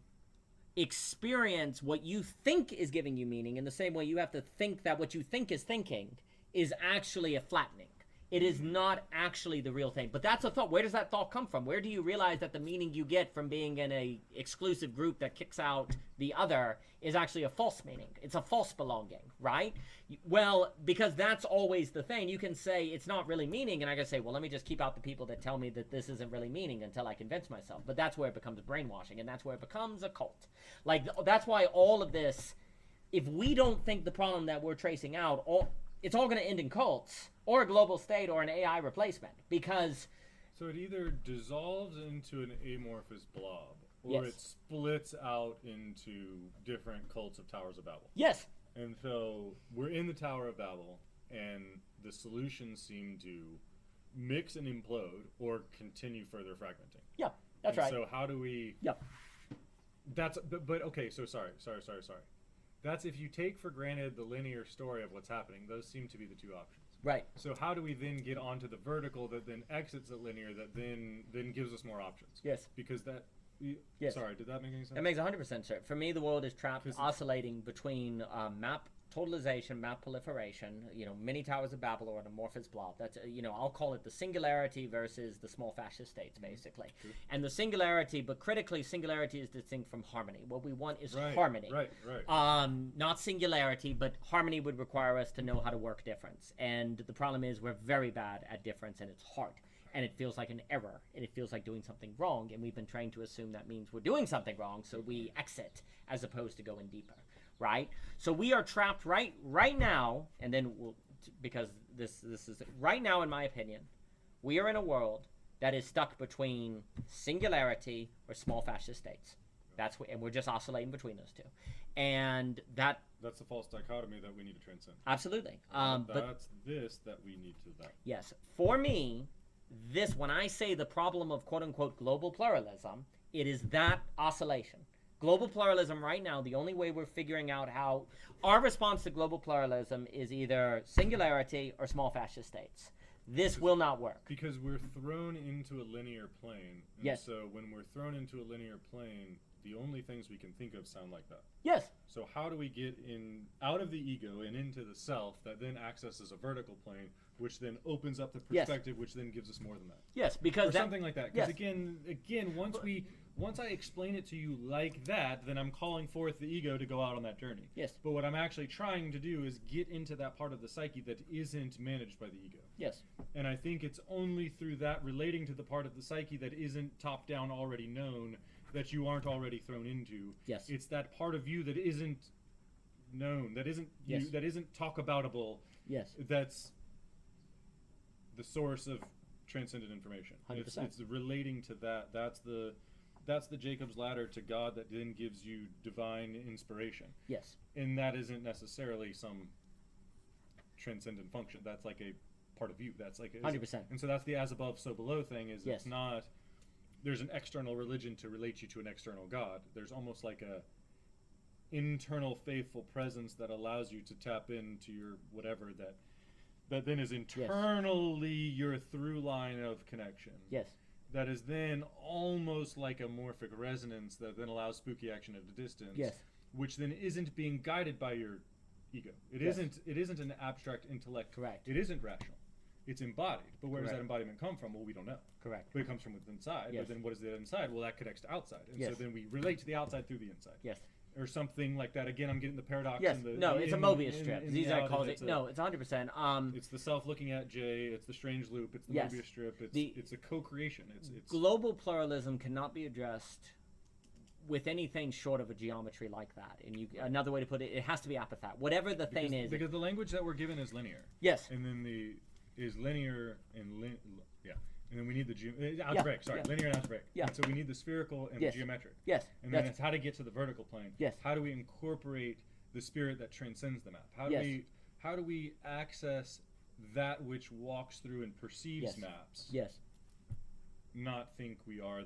experience what you think is giving you meaning in the same way you have to think that what you think is thinking is actually a flattening. It is not actually the real thing. But that's a thought. Where does that thought come from? Where do you realize that the meaning you get from being in a exclusive group that kicks out the other is actually a false meaning? It's a false belonging, right? Well, because that's always the thing. You can say it's not really meaning, and I can say, well, let me just keep out the people that tell me that this isn't really meaning until I convince myself. But that's where it becomes brainwashing, and that's where it becomes a cult. Like, that's why all of this, if we don't think the problem that we're tracing out, it's all going to end in cults or a global state or an AI replacement, because... So it either dissolves into an amorphous blob, or it splits out into different cults of Towers of Babel. Yes. And so we're in the Tower of Babel, and the solutions seem to mix and implode or continue further fragmenting. Yeah, that's right. So how do we... Yep. That's... But okay, so sorry. That's if you take for granted the linear story of what's happening. Those seem to be the two options. Right. So how do we then get onto the vertical that then exits the linear that then gives us more options? Yes. Because that... Yes. Sorry, did that make any sense? It makes 100% sense. For me, the world is trapped, oscillating between map totalization, map proliferation, many Towers of Babel or an amorphous blob. That's, I'll call it the singularity versus the small fascist states, basically. True. And the singularity, but critically, singularity is distinct from harmony. What we want is harmony. Right. Not singularity, but harmony would require us to know how to work difference. And the problem is we're very bad at difference, and it's hard. And it feels like an error, and it feels like doing something wrong, and we've been trained to assume that means we're doing something wrong, so we exit as opposed to going deeper, right? So we are trapped right now, and then because this is right now, in my opinion, we are in a world that is stuck between singularity or small fascist states. And we're just oscillating between those two, and that's the false dichotomy that we need to transcend. Absolutely. That's this that we need to that. Yes, for me. When I say the problem of quote-unquote global pluralism, it is that oscillation. Global pluralism right now, the only way we're figuring out how our response to global pluralism is either singularity or small fascist states. This will not work. Because we're thrown into a linear plane. And yes. So when we're thrown into a linear plane, the only things we can think of sound like that. Yes. So how do we get out of the ego and into the self that then accesses a vertical plane, which then opens up the perspective, which then gives us more than that? Yes, because something like that. Because again, once I explain it to you like that, then I'm calling forth the ego to go out on that journey. Yes. But what I'm actually trying to do is get into that part of the psyche that isn't managed by the ego. Yes. And I think it's only through that relating to the part of the psyche that isn't top down already known that you aren't already thrown into. Yes. It's that part of you that isn't known, that isn't you, that isn't talk aboutable. Yes. That's the source of transcendent information. 100%. It's relating to that. That's the Jacob's ladder to God that then gives you divine inspiration. Yes. And that isn't necessarily some transcendent function. That's like a part of you. That's like 100%. And so that's the as above, so below thing. Is It's not there's an external religion to relate you to an external God. There's almost like a internal faithful presence that allows you to tap into your whatever that then is internally your through line of connection. Yes. That is then almost like a morphic resonance that then allows spooky action at a distance. Yes. Which then isn't being guided by your ego. It isn't an abstract intellect. Correct. It isn't rational. It's embodied. But where does Correct. that embodiment come from? Well, we don't know. Correct. But it comes from within inside. Yes. But then what is the inside? Well, that connects to outside. And Yes. so then we relate to the outside through the inside. Yes. Or something like that. Again, I'm getting the paradox. Yes. And the, No, the it's a in- Mobius in- strip. in These are reality, called it's it. No, it's 100%. It's the self looking at J. It's the strange loop. It's the Yes. Mobius strip. The- It's a co-creation. It's global pluralism cannot be addressed with anything short of a geometry like that. And another way to put it, it has to be apothet. Whatever the thing is. because the language that we're given is linear. Yes. And then is linear and and then we need the algebraic. Sorry, yeah. linear and algebraic. Yeah. And so we need the spherical and Yes. the geometric. Yes. And then it's how to get to the vertical plane. Yes. How do we incorporate the spirit that transcends the map? How do we access that which walks through and perceives Yes. maps? Yes. Not think we are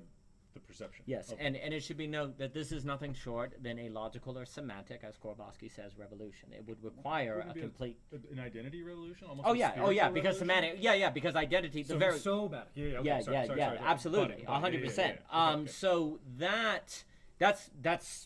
the perception. Yes, of and it should be noted that this is nothing short than a logical or semantic, as Korbowski says, revolution. It would require Wouldn't a it be complete. an identity revolution. Almost Oh a yeah, spiritual because revolution? semantic. Because identity. So The very. so bad. Yeah. Okay. Sorry, Absolutely, Got it. 100%. Yeah. Okay. So that's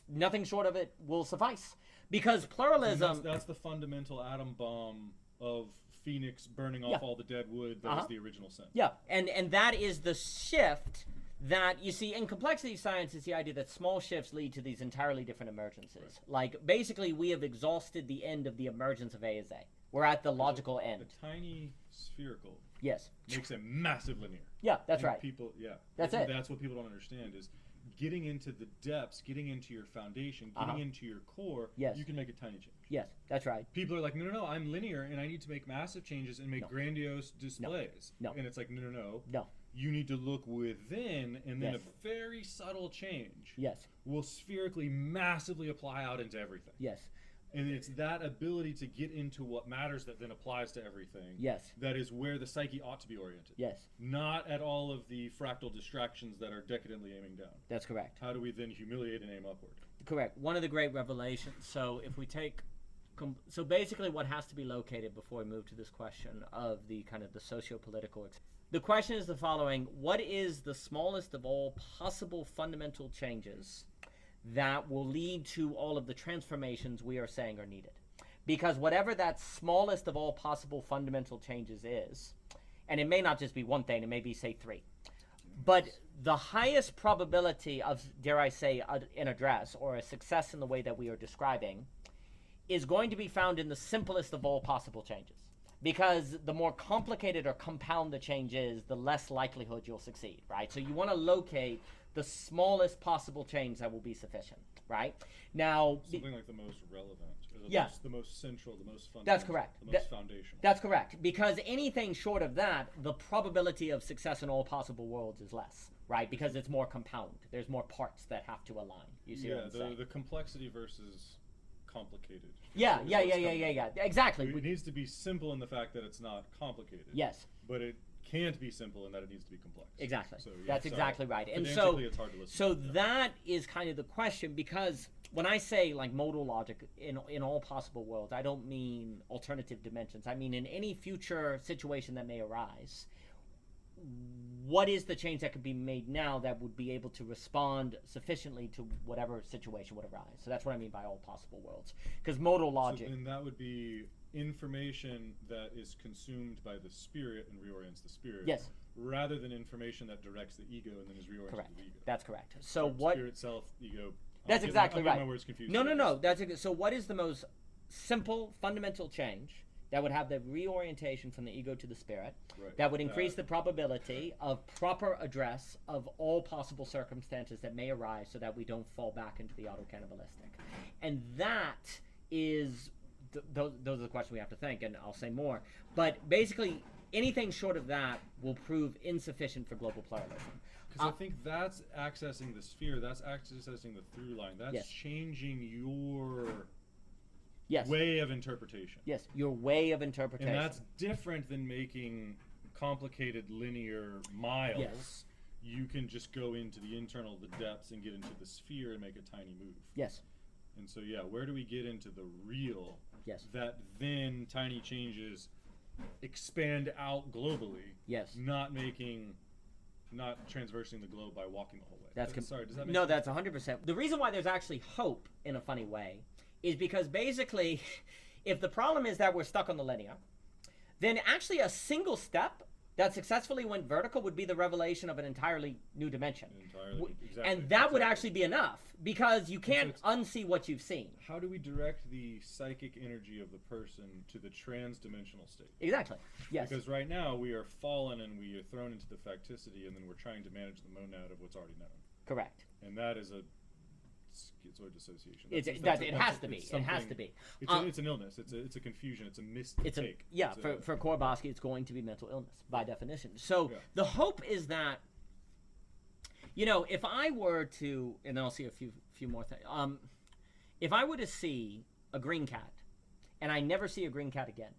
nothing short of it will suffice, because pluralism. That's the fundamental atom bomb of Phoenix burning off all the dead wood. That was the original sin. Yeah, and that is the shift that you see in complexity science. Is the idea that small shifts lead to these entirely different emergences. Right. Like basically, we have exhausted the end of the emergence of A as A. We're at the logical end. The tiny spherical Yes. makes a massive linear. Yeah, that's And right. People, That's it. That's what people don't understand is getting into the depths, getting into your foundation, getting into your core. Yes. You can make a tiny change. Yes, that's right. People are like, no, I'm linear and I need to make massive changes and make grandiose displays. No. And it's like, no. No. You need to look within, and then Yes. a very subtle change Yes. will spherically massively apply out into everything. Yes. And it's that ability to get into what matters that then applies to everything. Yes. That is where the psyche ought to be oriented. Yes. Not at all of the fractal distractions that are decadently aiming down. That's correct. How do we then humiliate and aim upward? Correct. One of the great revelations. So if we take, so basically, what has to be located before we move to this question of the kind of the socio-political. The question is the following: what is the smallest of all possible fundamental changes that will lead to all of the transformations we are saying are needed? Because whatever that smallest of all possible fundamental changes is, and it may not just be one thing, it may be, say, three. But the highest probability of, dare I say, an address or a success in the way that we are describing is going to be found in the simplest of all possible changes. Because the more complicated or compound the change is, the less likelihood you'll succeed, right? So you want to locate the smallest possible change that will be sufficient, right? Now, Something like the most relevant. Or the most central, the most fundamental. That's correct. The most foundational. That's correct. Because anything short of that, the probability of success in all possible worlds is less, right? Because it's more compound. There's more parts that have to align. You see what I'm saying? The complexity versus complicated. Yeah. Exactly. It needs to be simple in the fact that it's not complicated. Yes. But it can't be simple in that it needs to be complex. Exactly. So, That's exactly right. And pedantically, it's hard to listen so to. that is kind of the question, because when I say like modal logic in all possible worlds, I don't mean alternative dimensions. I mean in any future situation that may arise, what is the change that could be made now that would be able to respond sufficiently to whatever situation would arise? So that's what I mean by all possible worlds. Because modal logic. So then that would be information that is consumed by the spirit and reorients the spirit. Yes. Rather than information that directs the ego and then is reoriented Correct. to the ego. That's correct. So what? Spirit, self, ego. That's exactly right. My words confused. No. So what is the most simple, fundamental change that would have the reorientation from the ego to the spirit, that would increase the probability of proper address of all possible circumstances that may arise so that we don't fall back into the auto-cannibalistic? And that is, those are the questions we have to think, and I'll say more. But basically, anything short of that will prove insufficient for global pluralism. Because I think that's accessing the sphere, that's accessing the through line, that's changing your way of interpretation. Yes, your way of interpretation. And that's different than making complicated linear miles. Yes. you can just go into the internal, the depths, and get into the sphere and make a tiny move. Yes. And so, yeah, where do we get into the real? Yes. That then tiny changes expand out globally. Yes. Not transversing the globe by walking the whole way. Sorry, does that make sense? That's 100%. The reason why there's actually hope in a funny way is because basically, if the problem is that we're stuck on the linear, then actually a single step that successfully went vertical would be the revelation of an entirely new dimension. Exactly. And that would actually be enough, because you can't unsee what you've seen. How do we direct the psychic energy of the person to the trans-dimensional state? Exactly. Yes. Because right now we are fallen and we are thrown into the facticity, and then we're trying to manage the monad of what's already known. Correct. And that is a schizoid dissociation. It has to be. It has to be. It's an illness. It's a confusion. It's a mistake. For Korbosky, it's going to be mental illness by definition. So the hope is that, if I were to, and then I'll see a few more things. If I were to see a green cat, and I never see a green cat again,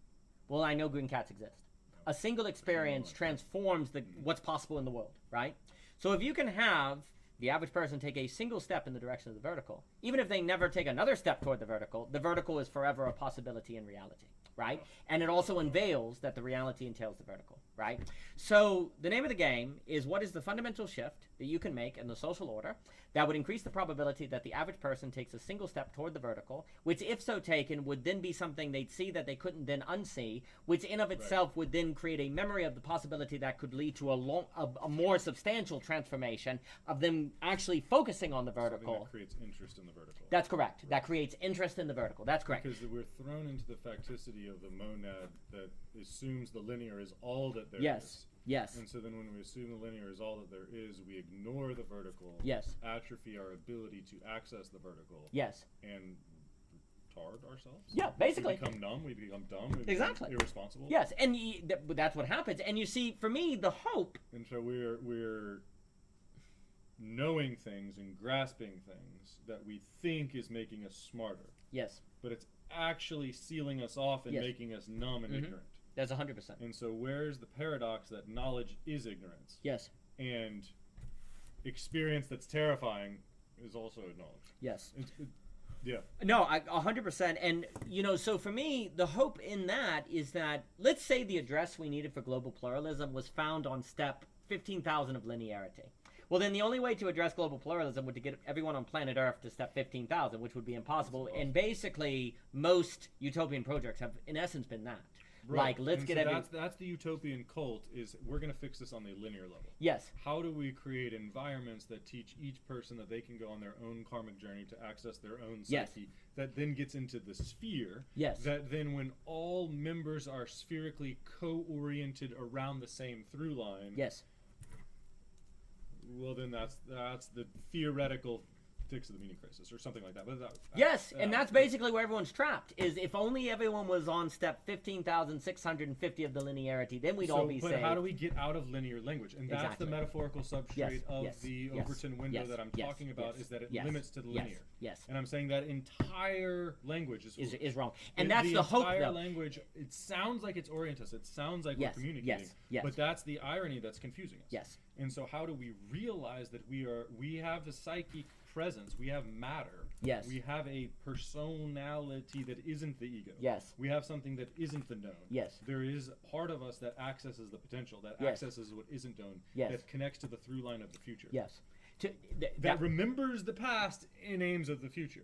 well, I know green cats exist. A single experience transforms what's possible in the world, right? So if you can have the average person take a single step in the direction of the vertical, even if they never take another step toward the vertical is forever a possibility in reality, right? And it also unveils that the reality entails the vertical, right? So the name of the game is, what is the fundamental shift that you can make in the social order that would increase the probability that the average person takes a single step toward the vertical, which, if so taken, would then be something they'd see that they couldn't then unsee, which in of itself would then create a memory of the possibility that could lead to a more substantial transformation of them actually focusing on the vertical. Something that creates interest in the vertical. That's correct. That creates interest in the vertical. That's correct. Because we're thrown into the facticity of the monad that assumes the linear is all that there is. Yes. And so then when we assume the linear is all that there is, we ignore the vertical. Yes. Atrophy our ability to access the vertical. Yes. And retard ourselves. Yeah, basically. We become numb. We become dumb. We exactly. become irresponsible. Yes, and that's what happens. And you see, for me, the hope. And so we're knowing things and grasping things that we think is making us smarter. Yes. But it's actually sealing us off and making us numb and ignorant. That's 100%. And so where's the paradox that knowledge is ignorance? Yes. And experience that's terrifying is also knowledge. Yes. Yeah. No, 100%. And, so for me, the hope in that is that, let's say the address we needed for global pluralism was found on step 15,000 of linearity. Well, then the only way to address global pluralism would to get everyone on planet Earth to step 15,000, which would be impossible. And basically, most utopian projects have, in essence, been that. Right. Like, let's get that's the utopian cult, is we're going to fix this on the linear level. Yes. How do we create environments that teach each person that they can go on their own karmic journey to access their own psyche, that then gets into the sphere, that then when all members are spherically co-oriented around the same through line, well, then that's the theoretical fix of the meaning crisis, or something like that. But and that's basically where everyone's trapped. Is if only everyone was on step 15,650 of the linearity, then we'd all be saved. But how do we get out of linear language? And that's the metaphorical substrate of the Overton window that I'm talking about, is that it limits to the linear. Yes. And I'm saying that entire language is wrong. And that's the hope, though. The entire language, it sounds like it's oriented. It sounds like we're communicating. But that's the irony that's confusing us. Yes. And so how do we realize that we have a psychic presence, we have matter, we have a personality that isn't the ego, we have something that isn't the known, there is part of us that accesses the potential, that accesses what isn't known, that connects to the through line of the future, that remembers the past and aims at the future,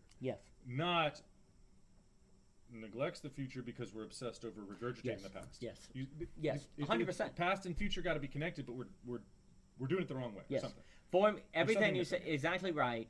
not neglects the future because we're obsessed over regurgitating the past. 100%. Past and future got to be connected, but we're doing it the wrong way. Or something. Form everything you say exactly right.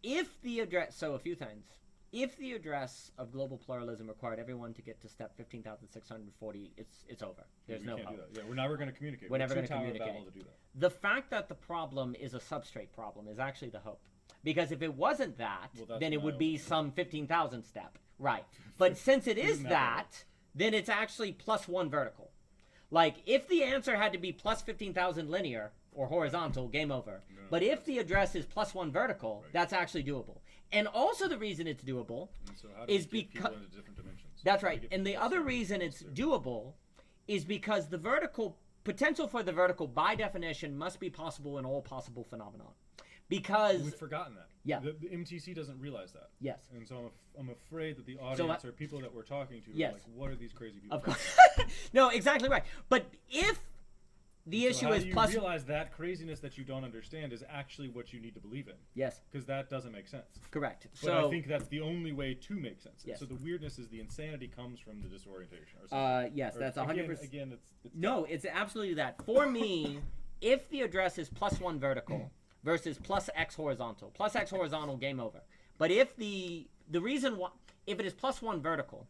If the address, a few things. If the address of global pluralism required everyone to get to step 15,640, it's over. There's no hope. Yeah, we're never going to communicate. We're never going to communicate. To do that. The fact that the problem is a substrate problem is actually the hope. Because if it wasn't that, then it would be some 15,000 step. Right. But since it is that, then it's actually plus one vertical. Like, if the answer had to be plus 15,000 linear or horizontal, game over. No, but if the address is plus one vertical, that's actually doable. And also the reason it's doable is because... different dimensions? That's right. And the other reason it's doable is because the vertical potential for the vertical, by definition, must be possible in all possible phenomenon. Because we've forgotten that. Yeah. The MTC doesn't realize that. Yes. And so I'm afraid that the audience or people that we're talking to yes. are like, what are these crazy people? Of course. No, exactly right. But if the issue is plus, you realize that craziness that you don't understand is actually what you need to believe in. Yes. Because that doesn't make sense. Correct. But I think that's the only way to make sense. Yes. So the weirdness is the insanity comes from the disorientation. Or something. Yes, or that's 100%. Again, it's no, it's absolutely that. For me, if the address is +1 vertical versus +x horizontal, +x horizontal, game over. But if the reason why, if it is +1 vertical,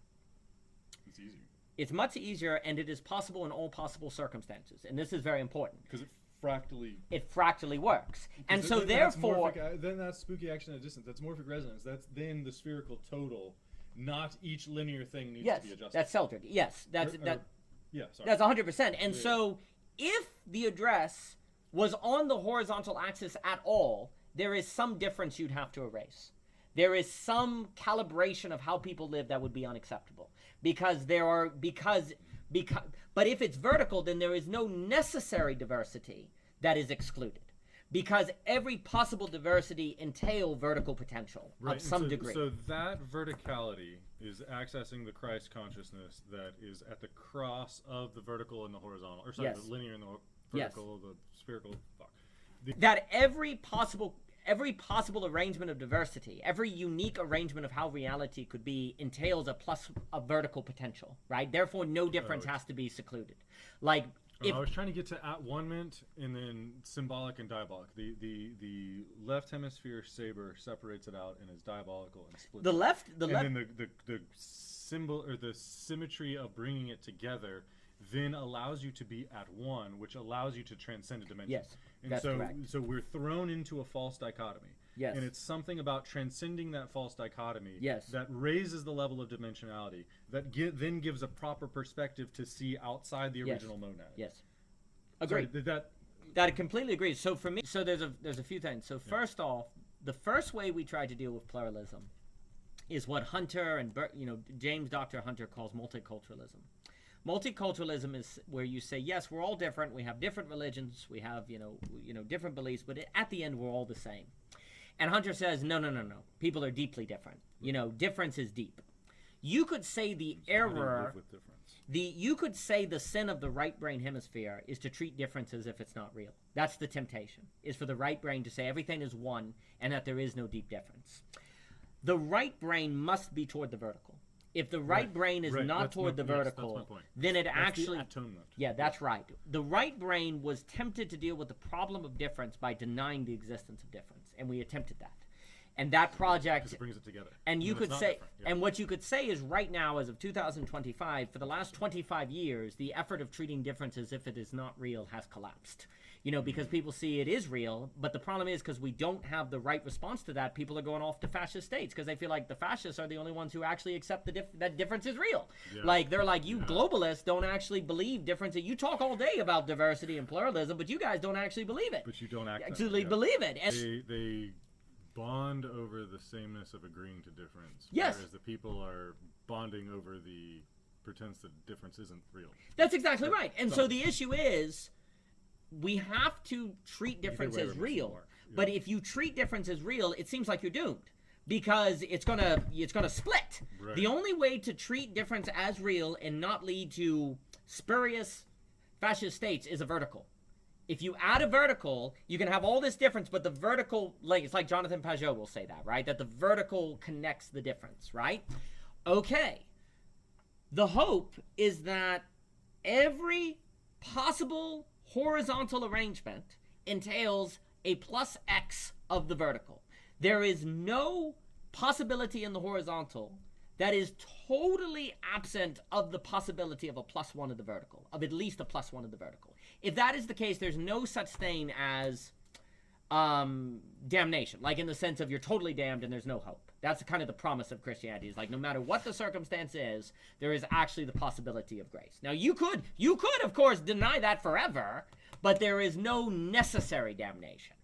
it's easy. It's much easier, and it is possible in all possible circumstances. And this is very important. Because it fractally works. And so therefore... then that's spooky action at a distance. That's morphic resonance. That's then the spherical total. Not each linear thing needs to be adjusted. That's Celtic. Yes, that's 100%. And so if the address was on the horizontal axis at all, there is some difference you'd have to erase. There is some calibration of how people live that would be unacceptable. But if it's vertical, then there is no necessary diversity that is excluded. Because every possible diversity entail vertical potential of some degree. So that verticality is accessing the Christ consciousness that is at the cross of the vertical and the horizontal. Or sorry, the linear and the vertical, the spherical. That every possible arrangement of diversity, every unique arrangement of how reality could be entails a vertical potential, right? Therefore, no difference has to be secluded. Like, I was trying to get to at-one-ment and then symbolic and diabolic. The left hemisphere saber separates it out and is diabolical and splits. Then the symbol or the symmetry of bringing it together then allows you to be at one, which allows you to transcend a dimension. Yes, and that's correct. So we're thrown into a false dichotomy. Yes. And it's something about transcending that false dichotomy that raises the level of dimensionality, that then gives a proper perspective to see outside the original monad. Yes. Agreed. That I completely agree. So for me, there's a few things. So first off, the first way we try to deal with pluralism is what Hunter and James Dr. Hunter calls multiculturalism. Multiculturalism is where you say, yes, we're all different. We have different religions. We have, different beliefs. But at the end, we're all the same. And Hunter says, no. People are deeply different. Difference is deep. You could say the error, you could say the sin of the right brain hemisphere is to treat difference as if it's not real. That's the temptation, is for the right brain to say everything is one and that there is no deep difference. The right brain must be toward the vertical. If the right brain is not toward the vertical, then it actually... Yeah, that's right. The right brain was tempted to deal with the problem of difference by denying the existence of difference, and we attempted that. And that project... Because it brings it together. And you could say... And what you could say is right now, as of 2025, for the last 25 years, the effort of treating difference as if it is not real has collapsed. Because people see it is real, but the problem is because we don't have the right response to that, people are going off to fascist states because they feel like the fascists are the only ones who actually accept that difference is real. Yeah. Like, they're like, you globalists don't actually believe difference. You talk all day about diversity and pluralism, but you guys don't actually believe it. But you don't actually believe it. And they bond over the sameness of agreeing to difference. Yes. Whereas the people are bonding over the pretense that difference isn't real. That's exactly right. And so the issue is... we have to treat difference as real, but if you treat difference as real, it seems like you're doomed because it's gonna split. Right. The only way to treat difference as real and not lead to spurious fascist states is a vertical. If you add a vertical, you can have all this difference, but the vertical, it's like Jonathan Pajot will say that, right? That the vertical connects the difference, right? Okay. The hope is that every possible horizontal arrangement entails a plus x of the vertical. There is no possibility in the horizontal that is totally absent of the possibility of a +1 of the vertical, of at least a +1 of the vertical. If that is the case, there's no such thing as damnation, like in the sense of you're totally damned and there's no hope. That's kind of the promise of Christianity, is like no matter what the circumstance is, there is actually the possibility of grace. Now you could of course deny that forever, but there is no necessary damnation.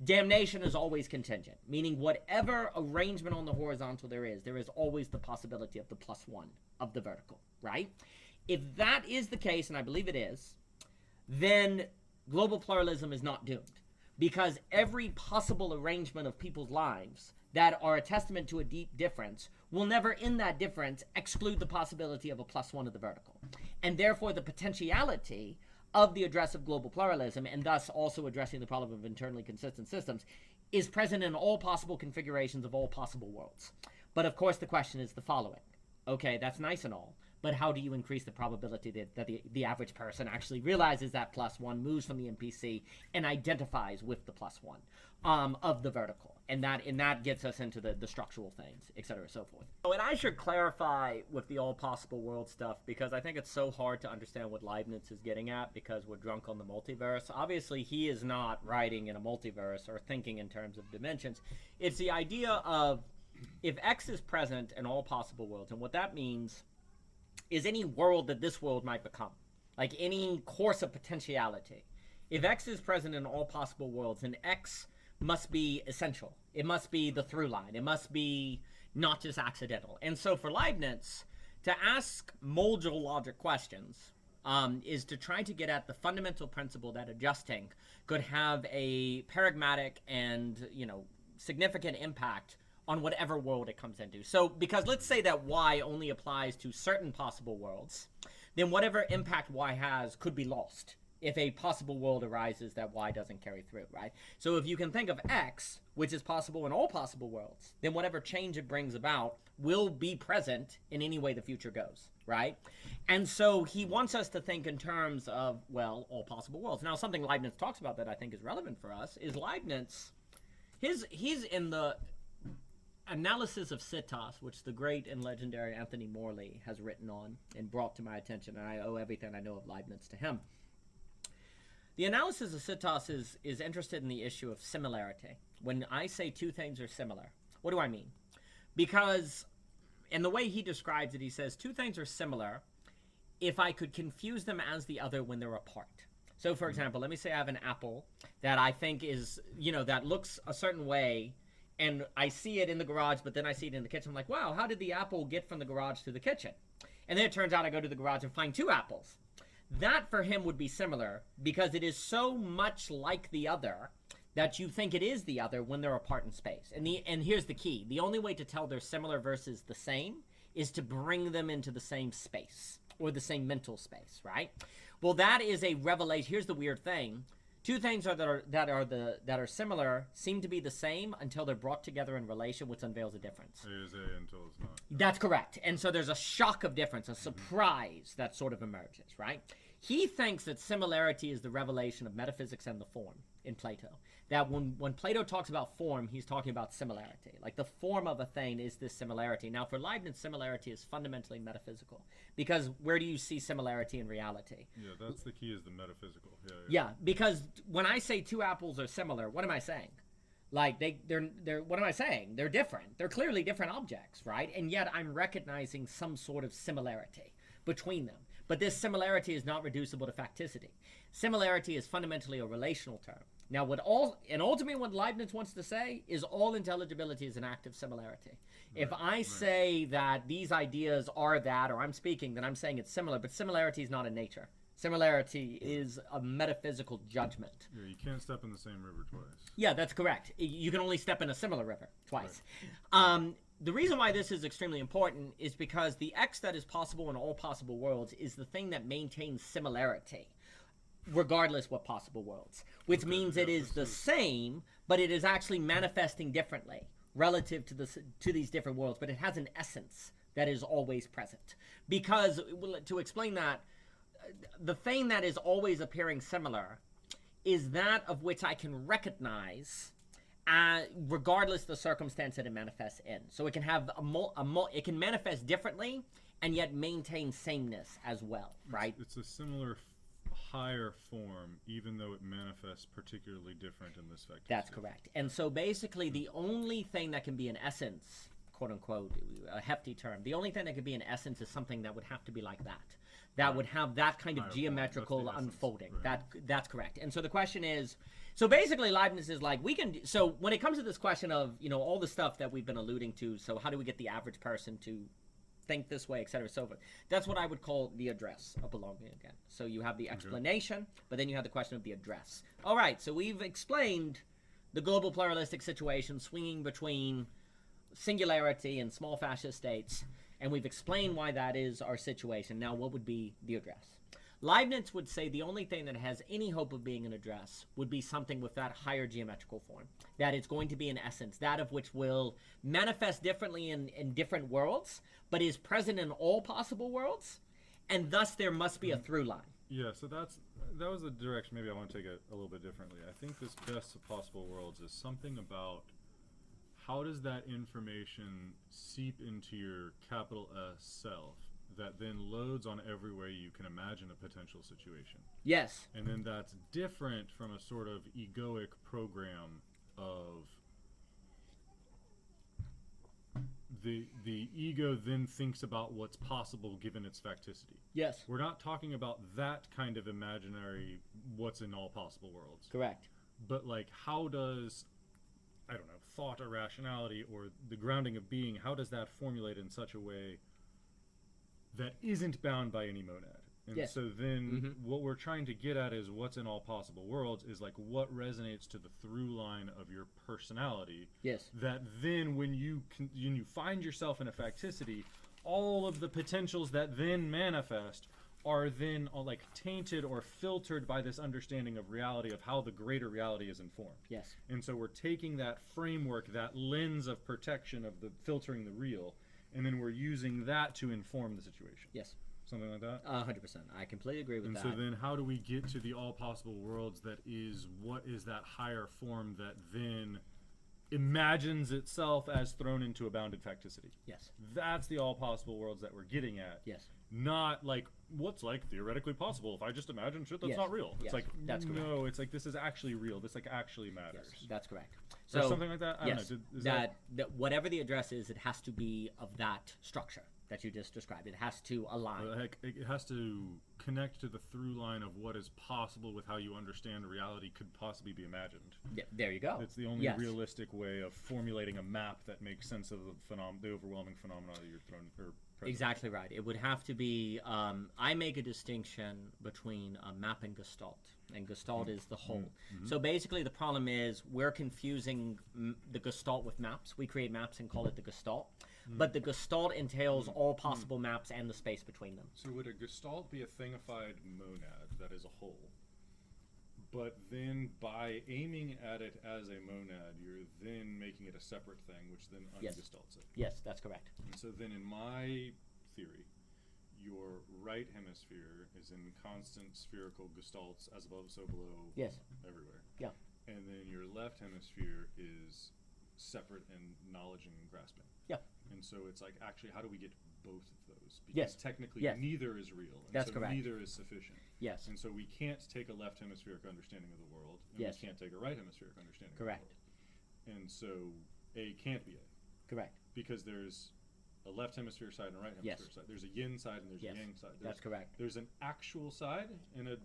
Damnation is always contingent, meaning whatever arrangement on the horizontal there is always the possibility of the +1 of the vertical, right? If that is the case, and I believe it is, then global pluralism is not doomed. Because every possible arrangement of people's lives that are a testament to a deep difference will never, in that difference, exclude the possibility of a +1 of the vertical. And therefore, the potentiality of the address of global pluralism, and thus also addressing the problem of internally consistent systems, is present in all possible configurations of all possible worlds. But of course, the question is the following. Okay, that's nice and all, but how do you increase the probability that the average person actually realizes that +1, moves from the NPC, and identifies with the +1 of the vertical? And that gets us into the structural things, et cetera, so forth. Oh, and I should clarify with the all possible world stuff, because I think it's so hard to understand what Leibniz is getting at because we're drunk on the multiverse. Obviously, he is not writing in a multiverse or thinking in terms of dimensions. It's the idea of if X is present in all possible worlds, and what that means is any world that this world might become, like any course of potentiality. If X is present in all possible worlds, then X must be essential. It must be the through line. It must be not just accidental. And so for Leibniz, to ask modal logic questions is to try to get at the fundamental principle that adjusting could have a paradigmatic and, significant impact on whatever world it comes into. So, because let's say that Y only applies to certain possible worlds, then whatever impact Y has could be lost if a possible world arises that Y doesn't carry through, right? So if you can think of X, which is possible in all possible worlds, then whatever change it brings about will be present in any way the future goes, right? And so he wants us to think in terms of, well, all possible worlds. Now, something Leibniz talks about that I think is relevant for us is Leibniz, he's in the analysis of citas, which the great and legendary Anthony Morley has written on and brought to my attention, and I owe everything I know of Leibniz to him. The analysis of citas is interested in the issue of similarity. When I say two things are similar, what do I mean? Because, in the way he describes it, he says two things are similar if I could confuse them as the other when they're apart. So, for example, let me say I have an apple that I think is, that looks a certain way, and I see it in the garage, but then I see it in the kitchen. I'm like, wow, how did the apple get from the garage to the kitchen? And then it turns out I go to the garage and find two apples. That for him would be similar because it is so much like the other that you think it is the other when they're apart in space. And here's the key. The only way to tell they're similar versus the same is to bring them into the same space or the same mental space, right? Well, that is a revelation. Here's the weird thing. Two things that are similar seem to be the same until they're brought together in relation, which unveils a difference. A is A until it's not. That's correct. And so there's a shock of difference, a surprise that sort of emerges, right? He thinks that similarity is the revelation of metaphysics and the form in Plato. That when Plato talks about form, he's talking about similarity. Like the form of a thing is this similarity. Now for Leibniz, similarity is fundamentally metaphysical. Because where do you see similarity in reality? Yeah, that's the key, is the metaphysical. Yeah, because when I say two apples are similar, what am I saying? Like they're what am I saying? They're different. They're clearly different objects, right? And yet I'm recognizing some sort of similarity between them. But this similarity is not reducible to facticity. Similarity is fundamentally a relational term. Now, ultimately what Leibniz wants to say is all intelligibility is an act of similarity. Right, if I say that these ideas are that, or I'm speaking, then I'm saying it's similar, but similarity is not in nature. Similarity is a metaphysical judgment. Yeah, you can't step in the same river twice. Yeah, that's correct. You can only step in a similar river twice. Right. The reason why this is extremely important is because the X that is possible in all possible worlds is the thing that maintains similarity, regardless what possible worlds, which means it is the same, but it is actually manifesting differently relative to these different worlds, but it has an essence that is always present. Because, to explain that, the thing that is always appearing similar is that of which I can recognize regardless the circumstance that it manifests in. So it can have it can manifest differently and yet maintain sameness as well, right? It's a similar higher form, even though it manifests particularly different in this fact. That's correct. And so basically the only thing that can be in essence, quote unquote, a hefty term, the only thing that could be in essence is something that would have to be like that. That would have that kind of geometrical unfolding. Right. That's correct. And so the question is, so basically Leibniz is like, so when it comes to this question of, all the stuff that we've been alluding to, so how do we get the average person to think this way, etc. So forth. That's what I would call the address of belonging again. So you have the explanation, but then you have the question of the address. All right, so we've explained the global pluralistic situation swinging between singularity and small fascist states, and we've explained why that is our situation. Now, what would be the address? Leibniz would say the only thing that has any hope of being an address would be something with that higher geometrical form, that it's going to be an essence, that of which will manifest differently in different worlds, but is present in all possible worlds, and thus there must be a through line. Yeah, so that was the direction maybe I want to take it a little bit differently. I think this best of possible worlds is something about how does that information seep into your capital S self that then loads on every way you can imagine a potential situation. Yes. And then that's different from a sort of egoic program of the ego then thinks about what's possible given its facticity. Yes. We're not talking about that kind of imaginary what's in all possible worlds. Correct. But like, how does, I don't know, thought or rationality or the grounding of being, how does that formulate in such a way that isn't bound by any monad? And yes. so then what we're trying to get at is what's in all possible worlds is like what resonates to the through line of your personality. Yes. That then when you find yourself in a facticity, all of the potentials that then manifest are then like tainted or filtered by this understanding of reality, of how the greater reality is informed. Yes. And so we're taking that framework, that lens of protection of the filtering the real, and then we're using that to inform the situation. Yes. Something like that? 100%. I completely agree with that. And so then how do we get to the all possible worlds that is, what is that higher form that then imagines itself as thrown into a bounded facticity? Yes. That's the all possible worlds that we're getting at. Yes. Not like, what's like theoretically possible if I just imagine shit that's not real. It's like, that's correct. No, it's like this is actually real. This like actually matters. Yes, that's correct. Or So something like that? I yes, don't know. that whatever the address is, it has to be of that structure that you just described. It has to align. It has to connect to the through line of what is possible with how you understand reality could possibly be imagined. Yeah, there you go. It's the only realistic way of formulating a map that makes sense of the overwhelming phenomena that you're thrown or present. Exactly right. It would have to be. I make a distinction between a map and Gestalt, and Gestalt is the whole. So basically, the problem is we're confusing the Gestalt with maps. We create maps and call it the Gestalt. But the Gestalt entails all possible maps and the space between them. So would a Gestalt be a thingified monad that is a whole? But then by aiming at it as a monad, you're then making it a separate thing, which then ungestalts it. Yes, that's correct. And so then in my theory, your right hemisphere is in constant spherical gestalts as above, so below, everywhere. Yeah. And then your left hemisphere is separate in knowledge and grasping. Yeah. And so it's like, actually, how do we get both of those? Because Yes. technically Yes. neither is real. And That's so correct. neither is sufficient. Yes. And so we can't take a left hemispheric understanding of the world, and Yes. we can't take a right hemispheric understanding Correct. of the world. And so A can't be A. Correct. Because there's a left hemisphere side and a right hemisphere side. There's a yin side and there's a yang side. That's correct. There's an actual side and a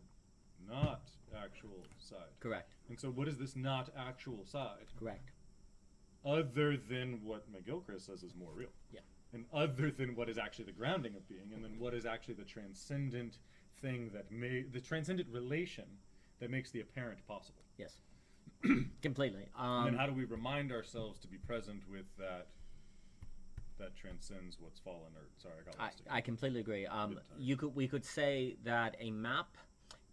not actual side. Correct. And so what is this not actual side? Correct. Other than what McGilchrist says is more real. Yeah. And other than what is actually the grounding of being, and then what is actually the transcendent thing that the transcendent relation that makes the apparent possible. Yes. Completely. And then how do we remind ourselves to be present with that transcends what's fallen, or sorry, I completely agree. We could say that a map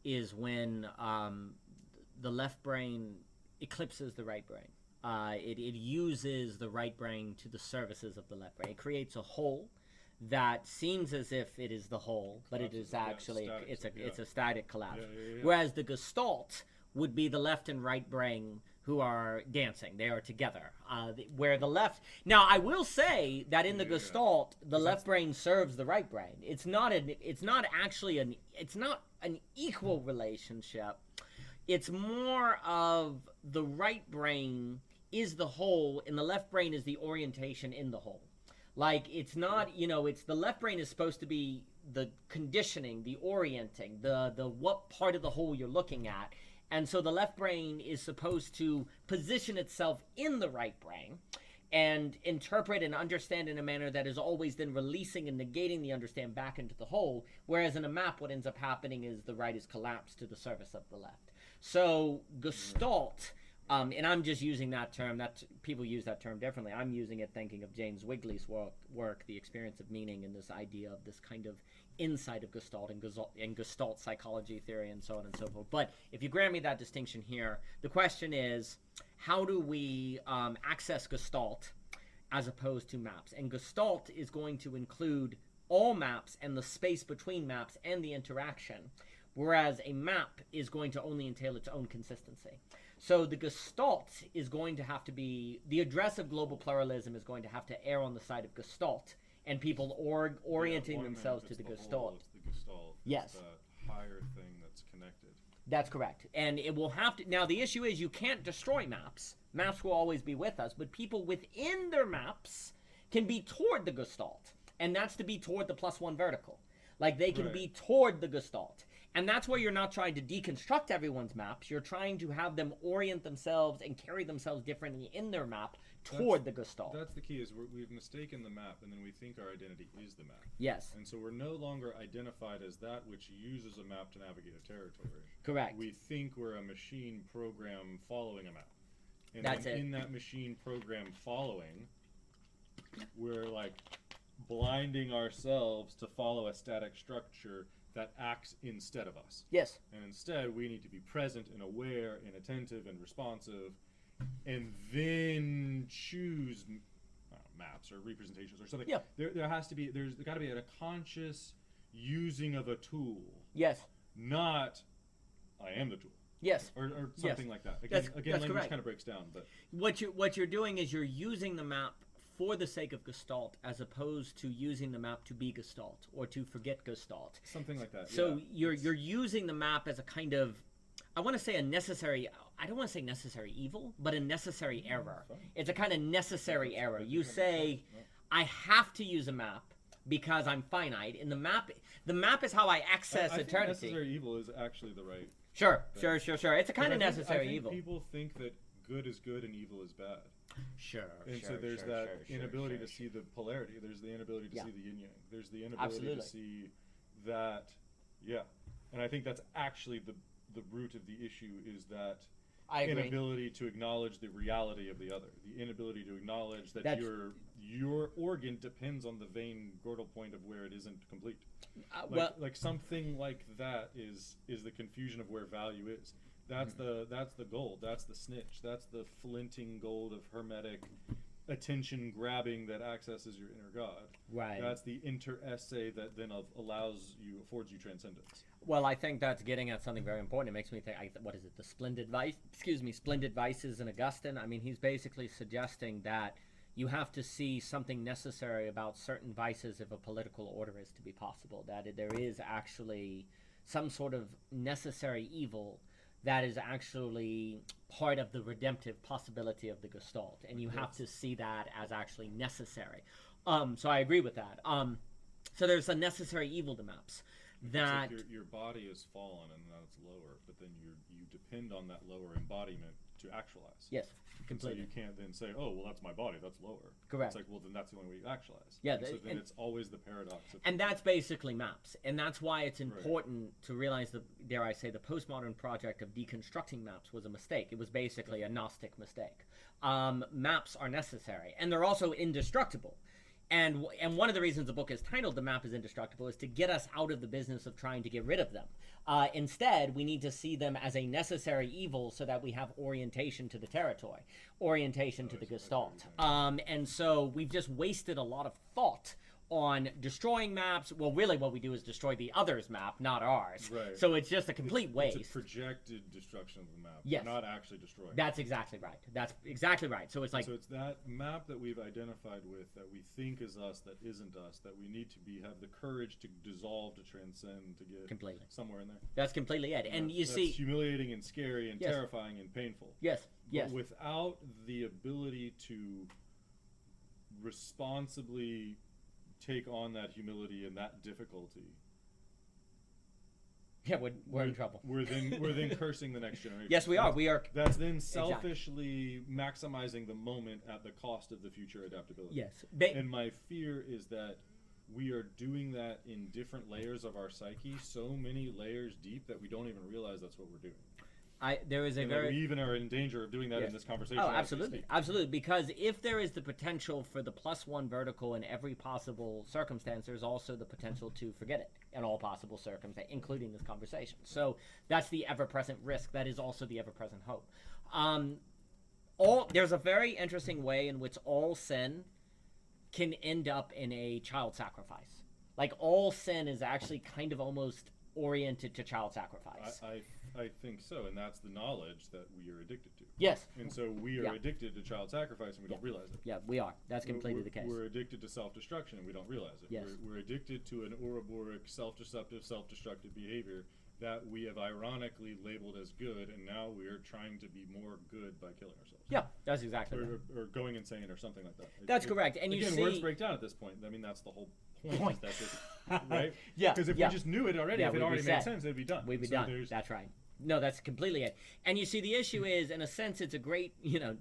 is when the left brain eclipses the right brain. It uses the right brain to the services of the left brain. It creates a whole that seems as if it is the whole, but it is actually it's a static collapse. Whereas the Gestalt would be the left and right brain who are dancing. They are together. Where the left... Now, I will say that in the Gestalt, the left brain serves the right brain. It's not an equal relationship. It's more of the right brain is the whole, and the left brain is the orientation in the whole. Like, it's not, it's the left brain is supposed to be the conditioning, the orienting, the what part of the whole you're looking at. And so the left brain is supposed to position itself in the right brain. and interpret and understand in a manner that is always then releasing and negating the understand back into the whole, whereas in a map what ends up happening is the right is collapsed to the service of the left. So Gestalt, and I'm just using that term, that people use that term differently. I'm using it thinking of James Wigley's work, The Experience of Meaning, and this idea of this kind of insight of Gestalt and Gestalt psychology theory and so on and so forth. But if you grant me that distinction here, the question is, how do we access Gestalt as opposed to maps? And Gestalt is going to include all maps and the space between maps and the interaction, whereas a map is going to only entail its own consistency. So the Gestalt is going to have to be, the address of global pluralism is going to have to err on the side of Gestalt, and people orienting themselves to the Gestalt. It's the Gestalt. Yes. It's that higher thing that's connected. That's correct. And it will have to, now the issue is you can't destroy maps. Maps will always be with us, but people within their maps can be toward the Gestalt. And that's to be toward the +1 vertical. Like they can be toward the Gestalt. And that's where you're not trying to deconstruct everyone's maps. You're trying to have them orient themselves and carry themselves differently in their map toward the Gestalt. That's the key, is we've mistaken the map, and then we think our identity is the map. Yes. And so we're no longer identified as that which uses a map to navigate a territory. Correct. We think we're a machine program following a map. And That's then it. in that machine program following, we're like blinding ourselves to follow a static structure that acts instead of us. Yes. And instead, we need to be present and aware and attentive and responsive, and then choose maps or representations or something. Yeah. There has to be, there's got to be a conscious using of a tool. Yes. Not, I am the tool. Yes. Or something like that. Again, That's language correct. kind of breaks down. But What you're doing is you're using the map for the sake of Gestalt, as opposed to using the map to be Gestalt or to forget Gestalt. something like that. So yeah. you're using the map as a kind of, I want to say a necessary, I don't want to say necessary evil, but a necessary error. It's a kind of necessary error. You say, I have to use a map because I'm finite. And the map is how I access I think eternity. necessary evil is actually the right. Sure. It's a kind of I think necessary evil. People think that good is good and evil is bad. Sure. And so there's that inability to see the polarity. There's the inability to see the yin yang. There's the inability to see that, And I think that's actually the root of the issue, is that I agree. inability to acknowledge the reality of the other. The inability to acknowledge that your organ depends on the vein Gödel point of where it isn't complete. Like something like that is the confusion of where value is. That's the gold. That's the snitch. That's the flinting gold of hermetic attention grabbing that accesses your inner God. Right. That's the inter-essay that then affords you transcendence. Well, I think that's getting at something very important. It makes me think, what is it, the Splendid Vices in Augustine? I mean, he's basically suggesting that you have to see something necessary about certain vices if a political order is to be possible, that there is actually some sort of necessary evil that is actually part of the redemptive possibility of the Gestalt, and you have to see that as actually necessary. So I agree with that. So there's a necessary evil to maps. That like your body is fallen and that's lower, but then you depend on that lower embodiment to actualize. Yes, completely. So you can't then say, oh, well, that's my body, that's lower. Correct. It's like, well, then that's the only way you actualize. Yeah. So then it's always the paradox. And that's basically maps. And that's why it's important to realize that, dare I say, the postmodern project of deconstructing maps was a mistake. It was basically a Gnostic mistake. Maps are necessary. And they're also indestructible. And one of the reasons the book is titled The Map Is Indestructible is to get us out of the business of trying to get rid of them. Instead, we need to see them as a necessary evil so that we have orientation to the territory, orientation to the Gestalt. And so we've just wasted a lot of thought on destroying maps. Well, really what we do is destroy the other's map, not ours. Right. So it's just a complete waste. It's a projected destruction of the map. Yes. Not actually destroying. That's exactly right. That's exactly right. So it's like... So it's that map that we've identified with, that we think is us, that isn't us, that we need to have the courage to dissolve, to transcend, to get completely somewhere in there. That's completely it. And you that's see... humiliating and scary and terrifying and painful. Yes, yes. But without the ability to responsibly take on that humility and that difficulty, Yeah, we're in trouble. We're then cursing the next generation. Yes, we are. We are. That's then selfishly maximizing the moment at the cost of the future adaptability. Yes. And my fear is that we are doing that in different layers of our psyche, so many layers deep that we don't even realize that's what we're doing. There is a and very. We even are in danger of doing that in this conversation. Oh, absolutely, absolutely. Because if there is the potential for the +1 vertical in every possible circumstance, there's also the potential to forget it in all possible circumstances, including this conversation. So that's the ever-present risk. That is also the ever-present hope. There's a very interesting way in which all sin can end up in a child sacrifice. Like all sin is actually kind of almost oriented to child sacrifice. I think so, and that's the knowledge that we are addicted to. Yes. And so we are addicted to child sacrifice, and we don't realize it. Yeah, we are. That's completely the case. We're addicted to self-destruction, and we don't realize it. Yes. We're addicted to an Ouroboros, self-destructive behavior that we have ironically labeled as good, and now we are trying to be more good by killing ourselves. Yeah, that's exactly right. Or going insane or something like that. That's correct. And again, you see, words break down at this point. I mean, that's the whole point. That's it, right? Yeah. Because if we just knew it already, if it already made sense, it'd be done. We'd be done. That's right. No, that's completely it. And you see, the issue is, in a sense, it's a great,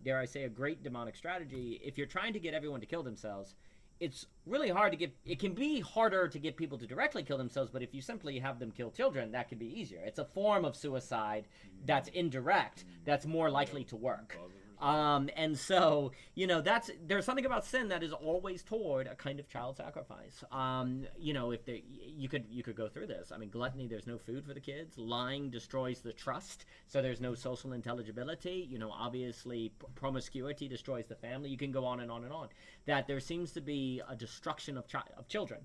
dare I say, a great demonic strategy. If you're trying to get everyone to kill themselves, it's really hard to it can be harder to get people to directly kill themselves, but if you simply have them kill children, that can be easier. It's a form of suicide that's indirect, that's more likely to work. And so, there's something about sin that is always toward a kind of child sacrifice. If you could go through this. I mean, gluttony, there's no food for the kids. Lying destroys the trust, so there's no social intelligibility. Obviously, promiscuity destroys the family. You can go on and on and on. That there seems to be a destruction of children.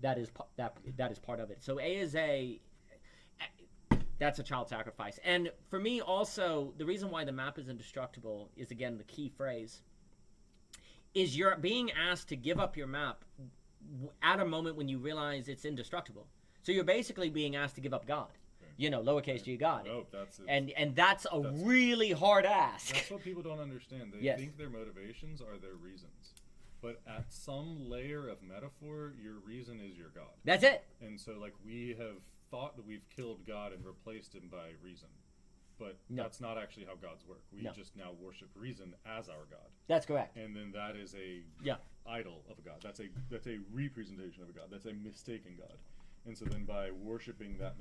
That is part of it. So that's a child sacrifice. And for me also, the reason why the map is indestructible is, again, the key phrase, is you're being asked to give up your map at a moment when you realize it's indestructible. So you're basically being asked to give up God. Lowercase g God. Oh, that's it. And that's really hard ask. That's what people don't understand. They think their motivations are their reasons. But at some layer of metaphor, your reason is your God. That's it. And so, we have thought that we've killed God and replaced him by reason. But that's not actually how gods work. We just now worship reason as our God. That's correct. And then that is a idol of a God. That's a representation of a God. That's a mistaken God. And so then by worshiping the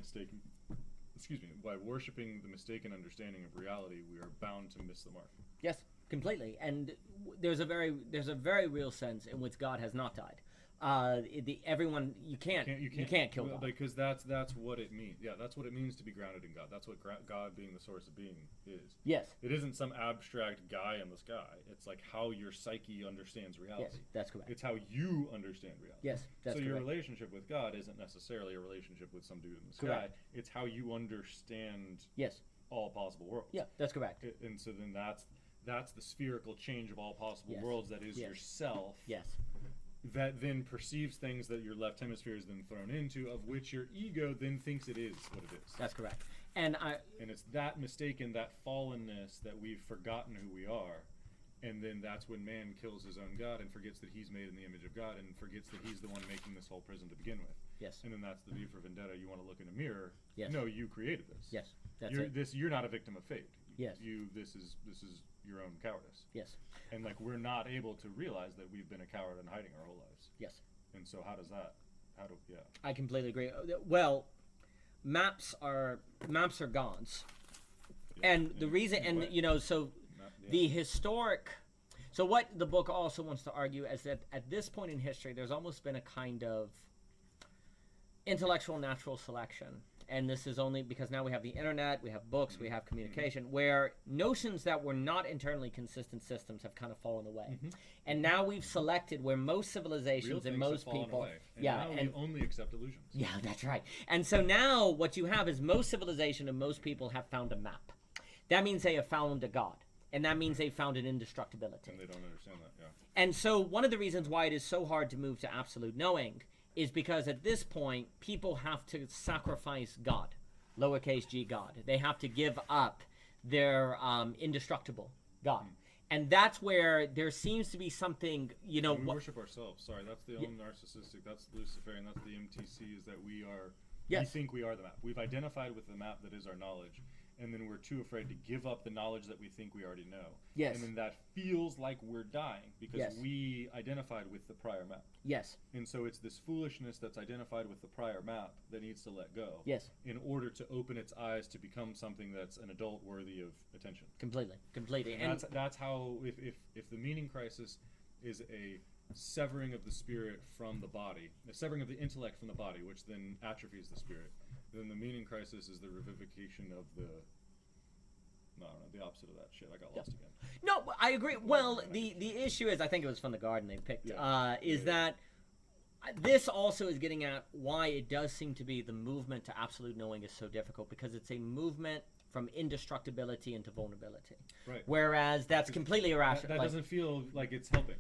mistaken understanding of reality, we are bound to miss the mark. Yes, completely. And there's a very real sense in which God has not died. You can't kill God, because that's what it means. Yeah, that's what it means to be grounded in God. That's what God being the source of being is. Yes, it isn't some abstract guy in the sky. It's like how your psyche understands reality. Yes, that's correct. It's how you understand reality. Yes, that's correct. So your relationship with God isn't necessarily a relationship with some dude in the sky. Correct. It's how you understand. Yes. All possible worlds. Yeah, that's correct. And so then that's the spherical change of all possible worlds. That is yourself. Yes. That then perceives things that your left hemisphere is then thrown into, of which your ego then thinks it is what it is. That's correct. And it's that mistaken, that fallenness, that we've forgotten who we are, and then that's when man kills his own God and forgets that he's made in the image of God, and forgets that he's the one making this whole prison to begin with. Yes. And then that's the V for Vendetta. You want to look in a mirror. Yes. No, you created this. Yes. That's you're not a victim of fate. Yes. This is your own cowardice. Yes. And we're not able to realize that we've been a coward and hiding our whole lives. Yes. And so I completely agree. Well, maps are gods. And the reason, the historic, so what the book also wants to argue is that at this point in history, there's almost been a kind of intellectual natural selection. And this is only because now we have the internet, we have books, we have communication, where notions that were not internally consistent systems have kind of fallen away. And now we've selected where most civilizations and most people, we only accept illusions. Yeah, that's right. And so now what you have is most civilization and most people have found a map. That means they have found a God, and that means they've found an indestructibility. And they don't understand that. Yeah. And so one of the reasons why it is so hard to move to absolute knowing is because at this point, people have to sacrifice God, lowercase g God. They have to give up their indestructible God. And that's where there seems to be something, we worship ourselves. Sorry, that's the own narcissistic, that's Luciferian, that's the MTC, is that we are We think we are the map. We've identified with the map that is our knowledge, and then we're too afraid to give up the knowledge that we think we already know. Yes. And then that feels like we're dying because we identified with the prior map. Yes. And so it's this foolishness that's identified with the prior map that needs to let go. Yes. In order to open its eyes to become something that's an adult worthy of attention. Completely. And that's how, if the meaning crisis is a severing of the spirit from the body, the severing of the intellect from the body, which then atrophies the spirit, then the meaning crisis is the revivification of the opposite of that shit. I got lost again. No, I agree. Well, the issue is, I think it was from the garden they picked, that this also is getting at why it does seem to be the movement to absolute knowing is so difficult, because it's a movement from indestructibility into vulnerability. Right. Whereas that's completely irrational. That doesn't feel like it's helping.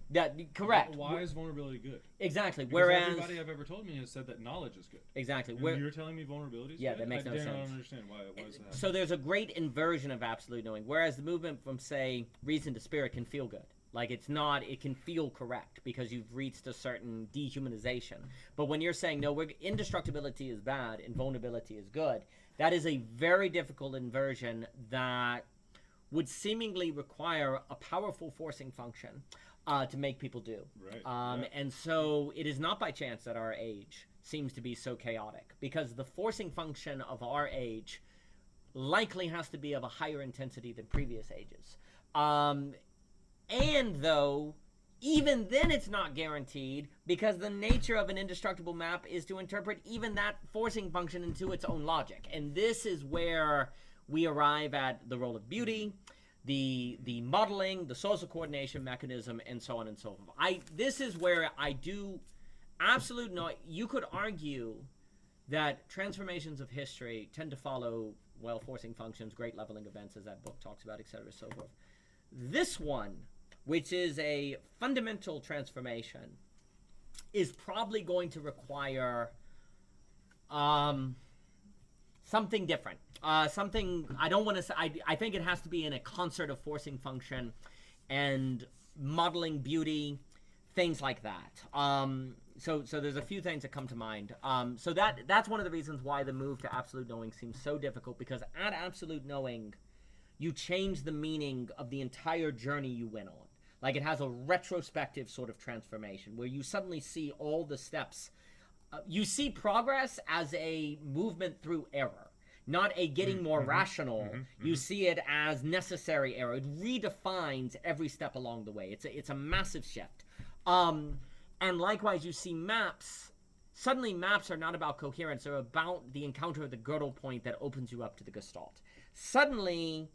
Correct. Why is vulnerability good? Exactly. Because whereas everybody I've ever told me has said that knowledge is good. Exactly. And you're telling me vulnerability is good? That makes no sense. I don't understand why is that. So there's a great inversion of absolute knowing. Whereas the movement from, say, reason to spirit can feel good. Like it can feel correct because you've reached a certain dehumanization. But when you're saying, no, indestructibility is bad and vulnerability is good, that is a very difficult inversion that would seemingly require a powerful forcing function to make people do. Right. And so it is not by chance that our age seems to be so chaotic, because the forcing function of our age likely has to be of a higher intensity than previous ages. And though, even then it's not guaranteed, because the nature of an indestructible map is to interpret even that forcing function into its own logic. And this is where we arrive at the role of beauty, the modeling, the social coordination mechanism, and so on and so forth. This is where I do absolute no. You could argue that transformations of history tend to follow, forcing functions, great leveling events, as that book talks about, etc., so forth. This one, which is a fundamental transformation, is probably going to require something different. Something, I don't want to say, I think it has to be in a concert of forcing function and modeling beauty, things like that. So there's a few things that come to mind. So that's one of the reasons why the move to absolute knowing seems so difficult, because at absolute knowing, you change the meaning of the entire journey you went on. Like it has a retrospective sort of transformation where you suddenly see all the steps. You see progress as a movement through error, not a getting more rational. You see it as necessary error. It redefines every step along the way. It's a massive shift. And likewise, you see maps. Suddenly, maps are not about coherence. They're about the encounter of the Gödel point that opens you up to the Gestalt. Suddenly,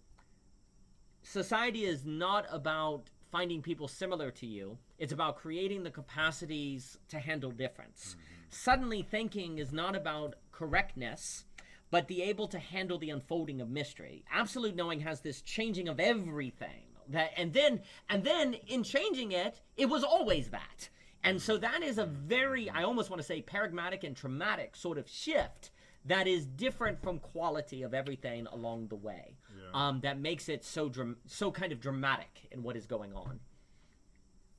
society is not about finding people similar to you. It's about creating the capacities to handle difference. Suddenly, thinking is not about correctness, but the able to handle the unfolding of mystery. Absolute knowing has this changing of everything. And then in changing it, it was always that. And so that is a very, I almost want to say, paradigmatic and traumatic sort of shift that is different from quality of everything along the way. That makes it so kind of dramatic in what is going on.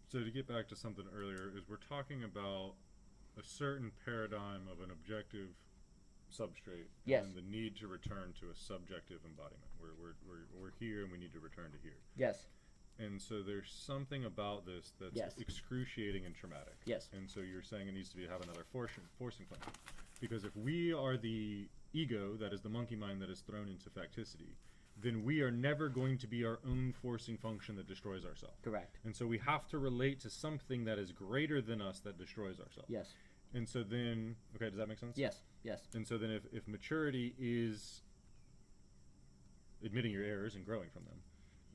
So to get back to something earlier, is we're talking about a certain paradigm of an objective substrate, and the need to return to a subjective embodiment. We're here and we need to return to here. Yes. And so there's something about this that's excruciating and traumatic. Yes. And so you're saying it needs to have another forcing function. Because if we are the ego, that is the monkey mind that is thrown into facticity, then we are never going to be our own forcing function that destroys ourselves. Correct. And so we have to relate to something that is greater than us that destroys ourselves. Yes. And so then, okay, does that make sense? Yes. And so then if maturity is admitting your errors and growing from them,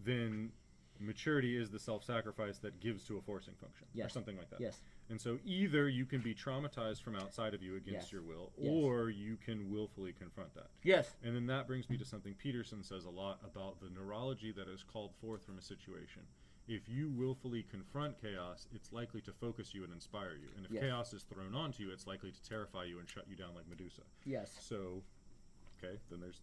then maturity is the self-sacrifice that gives to a forcing function, or something like that. Yes. And so either you can be traumatized from outside of you against your will, or you can willfully confront that. Yes. And then that brings me to something Peterson says a lot about the neurology that is called forth from a situation. If you willfully confront chaos, it's likely to focus you and inspire you. And if chaos is thrown onto you, it's likely to terrify you and shut you down like Medusa. Yes. So, okay, then there's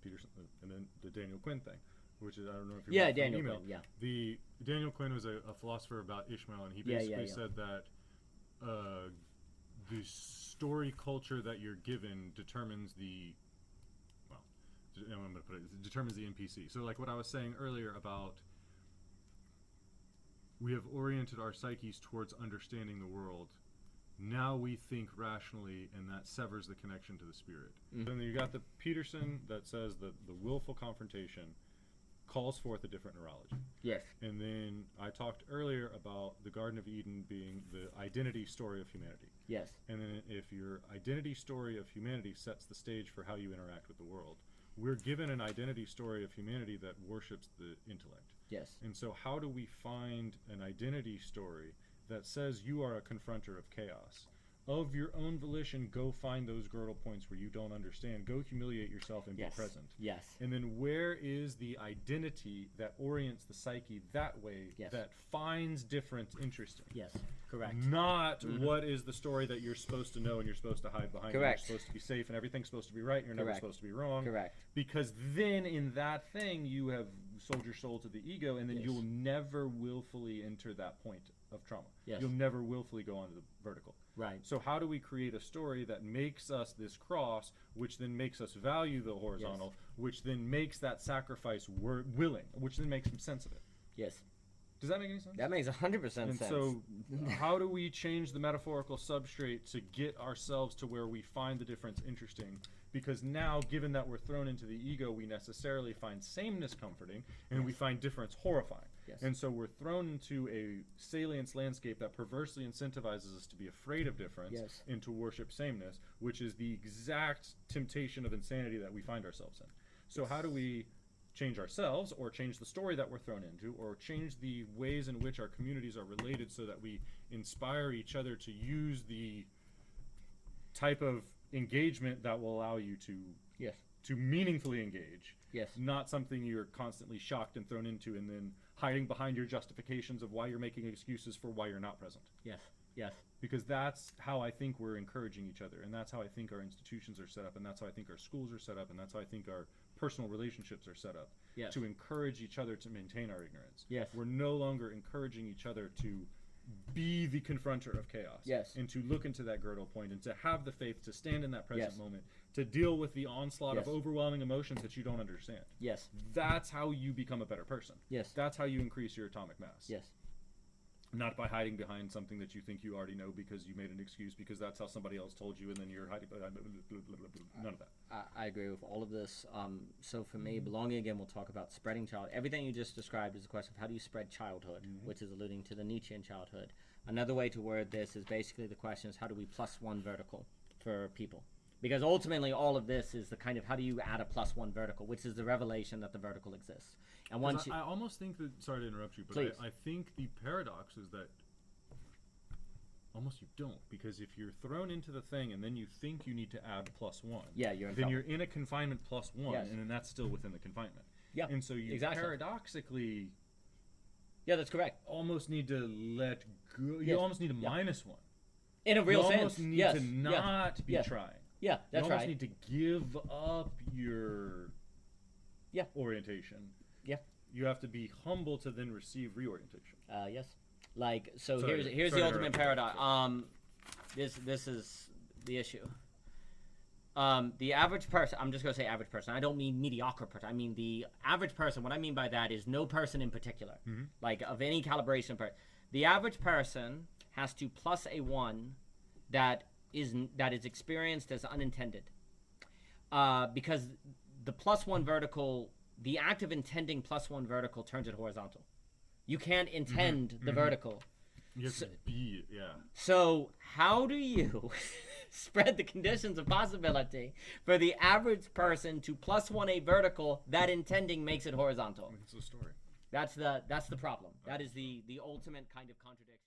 Peterson, and then the Daniel Quinn thing, which is, I don't know if you're Daniel email. Quinn, The Daniel Quinn was a philosopher about Ishmael, and he basically said that the story culture that you're given determines the, well, I'm going to put it, determines the NPC. So like what I was saying earlier about, we have oriented our psyches towards understanding the world. Now we think rationally, and that severs the connection to the spirit. Mm-hmm. Then you got the Peterson that says that the willful confrontation calls forth a different neurology. Yes. And then I talked earlier about the Garden of Eden being the identity story of humanity. Yes. And then if your identity story of humanity sets the stage for how you interact with the world, we're given an identity story of humanity that worships the intellect. Yes. And so how do we find an identity story that says you are a confronter of chaos? Of your own volition, go find those Gödel points where you don't understand. Go humiliate yourself and Yes. be present. Yes. And then where is the identity that orients the psyche that way, Yes. that finds difference interesting? Yes. Correct. Not what is the story that you're supposed to know and you're supposed to hide behind. Correct. And you're supposed to be safe and everything's supposed to be right and you're never Correct. supposed to be wrong. Correct. Because then in that thing you have sold your soul to the ego, and then Yes. you'll never willfully enter that point of trauma. Yes. You'll never willfully go onto the vertical. Right. So how do we create a story that makes us this cross, which then makes us value the horizontal, which then makes that sacrifice willing, which then makes some sense of it? Yes. Does that make any sense? That makes 100% And sense. so how do we change the metaphorical substrate to get ourselves to where we find the difference interesting? Because now, given that we're thrown into the ego, we necessarily find sameness comforting, and we find difference horrifying. Yes. And so we're thrown into a salience landscape that perversely incentivizes us to be afraid of difference Yes. and to worship sameness, which is the exact temptation of insanity that we find ourselves in. So how do we change ourselves, or change the story that we're thrown into, or change the ways in which our communities are related so that we inspire each other to use the type of engagement that will allow you to Yes. to meaningfully engage, Yes. not something you're constantly shocked and thrown into and then hiding behind your justifications of why you're making excuses for why you're not present. Yes. Yes. Because that's how I think we're encouraging each other, and that's how I think our institutions are set up, and that's how I think our schools are set up, and that's how I think our personal relationships are set up, Yes. to encourage each other to maintain our ignorance. Yes. We're no longer encouraging each other to be the confronter of chaos, Yes. and to look into that Gödel point, and to have the faith to stand in that present Yes. moment, to deal with the onslaught Yes. of overwhelming emotions that you don't understand. Yes. That's how you become a better person. Yes. That's how you increase your atomic mass. Yes. Not by hiding behind something that you think you already know because you made an excuse because that's how somebody else told you, and then you're hiding behind none of that. I agree with all of this. So for me, belonging, again, we'll talk about spreading child. Everything you just described is a question of how do you spread childhood, which is alluding to the Nietzschean childhood. Another way to word this is basically the question is how do we plus one vertical for people? Because ultimately all of this is the kind of how do you add a plus one vertical, which is the revelation that the vertical exists. And once you... I almost think that, sorry to interrupt you, but Please. I think the paradox is that almost you don't, because if you're thrown into the thing and then you think you need to add plus one, Yeah, you're in then trouble. you're in a confinement plus one, Yes. and then that's still within the confinement. Yeah, And so you exactly. paradoxically Yeah, that's correct. almost need to let go. You Yes. almost need to Yeah. minus one. In a real you sense. almost need Yes. to not be Yeah. trying. Yeah, that's you almost right. need to give up your Yeah. orientation. Yeah. You have to be humble to then receive reorientation. Yes. Like, so Sorry, here's sorry the to ultimate interrupt. paradox. This is the issue. The average person, I'm just going to say average person. I don't mean mediocre person. I mean the average person. What I mean by that is no person in particular, like of any calibration. The average person has to plus a one that is experienced as unintended. Because the plus one vertical, the act of intending plus one vertical turns it horizontal. You can't intend the vertical. You have to be, yeah. So how do you spread the conditions of possibility for the average person to plus one a vertical that intending makes it horizontal? It's a story. That's the problem. That is the ultimate kind of contradiction.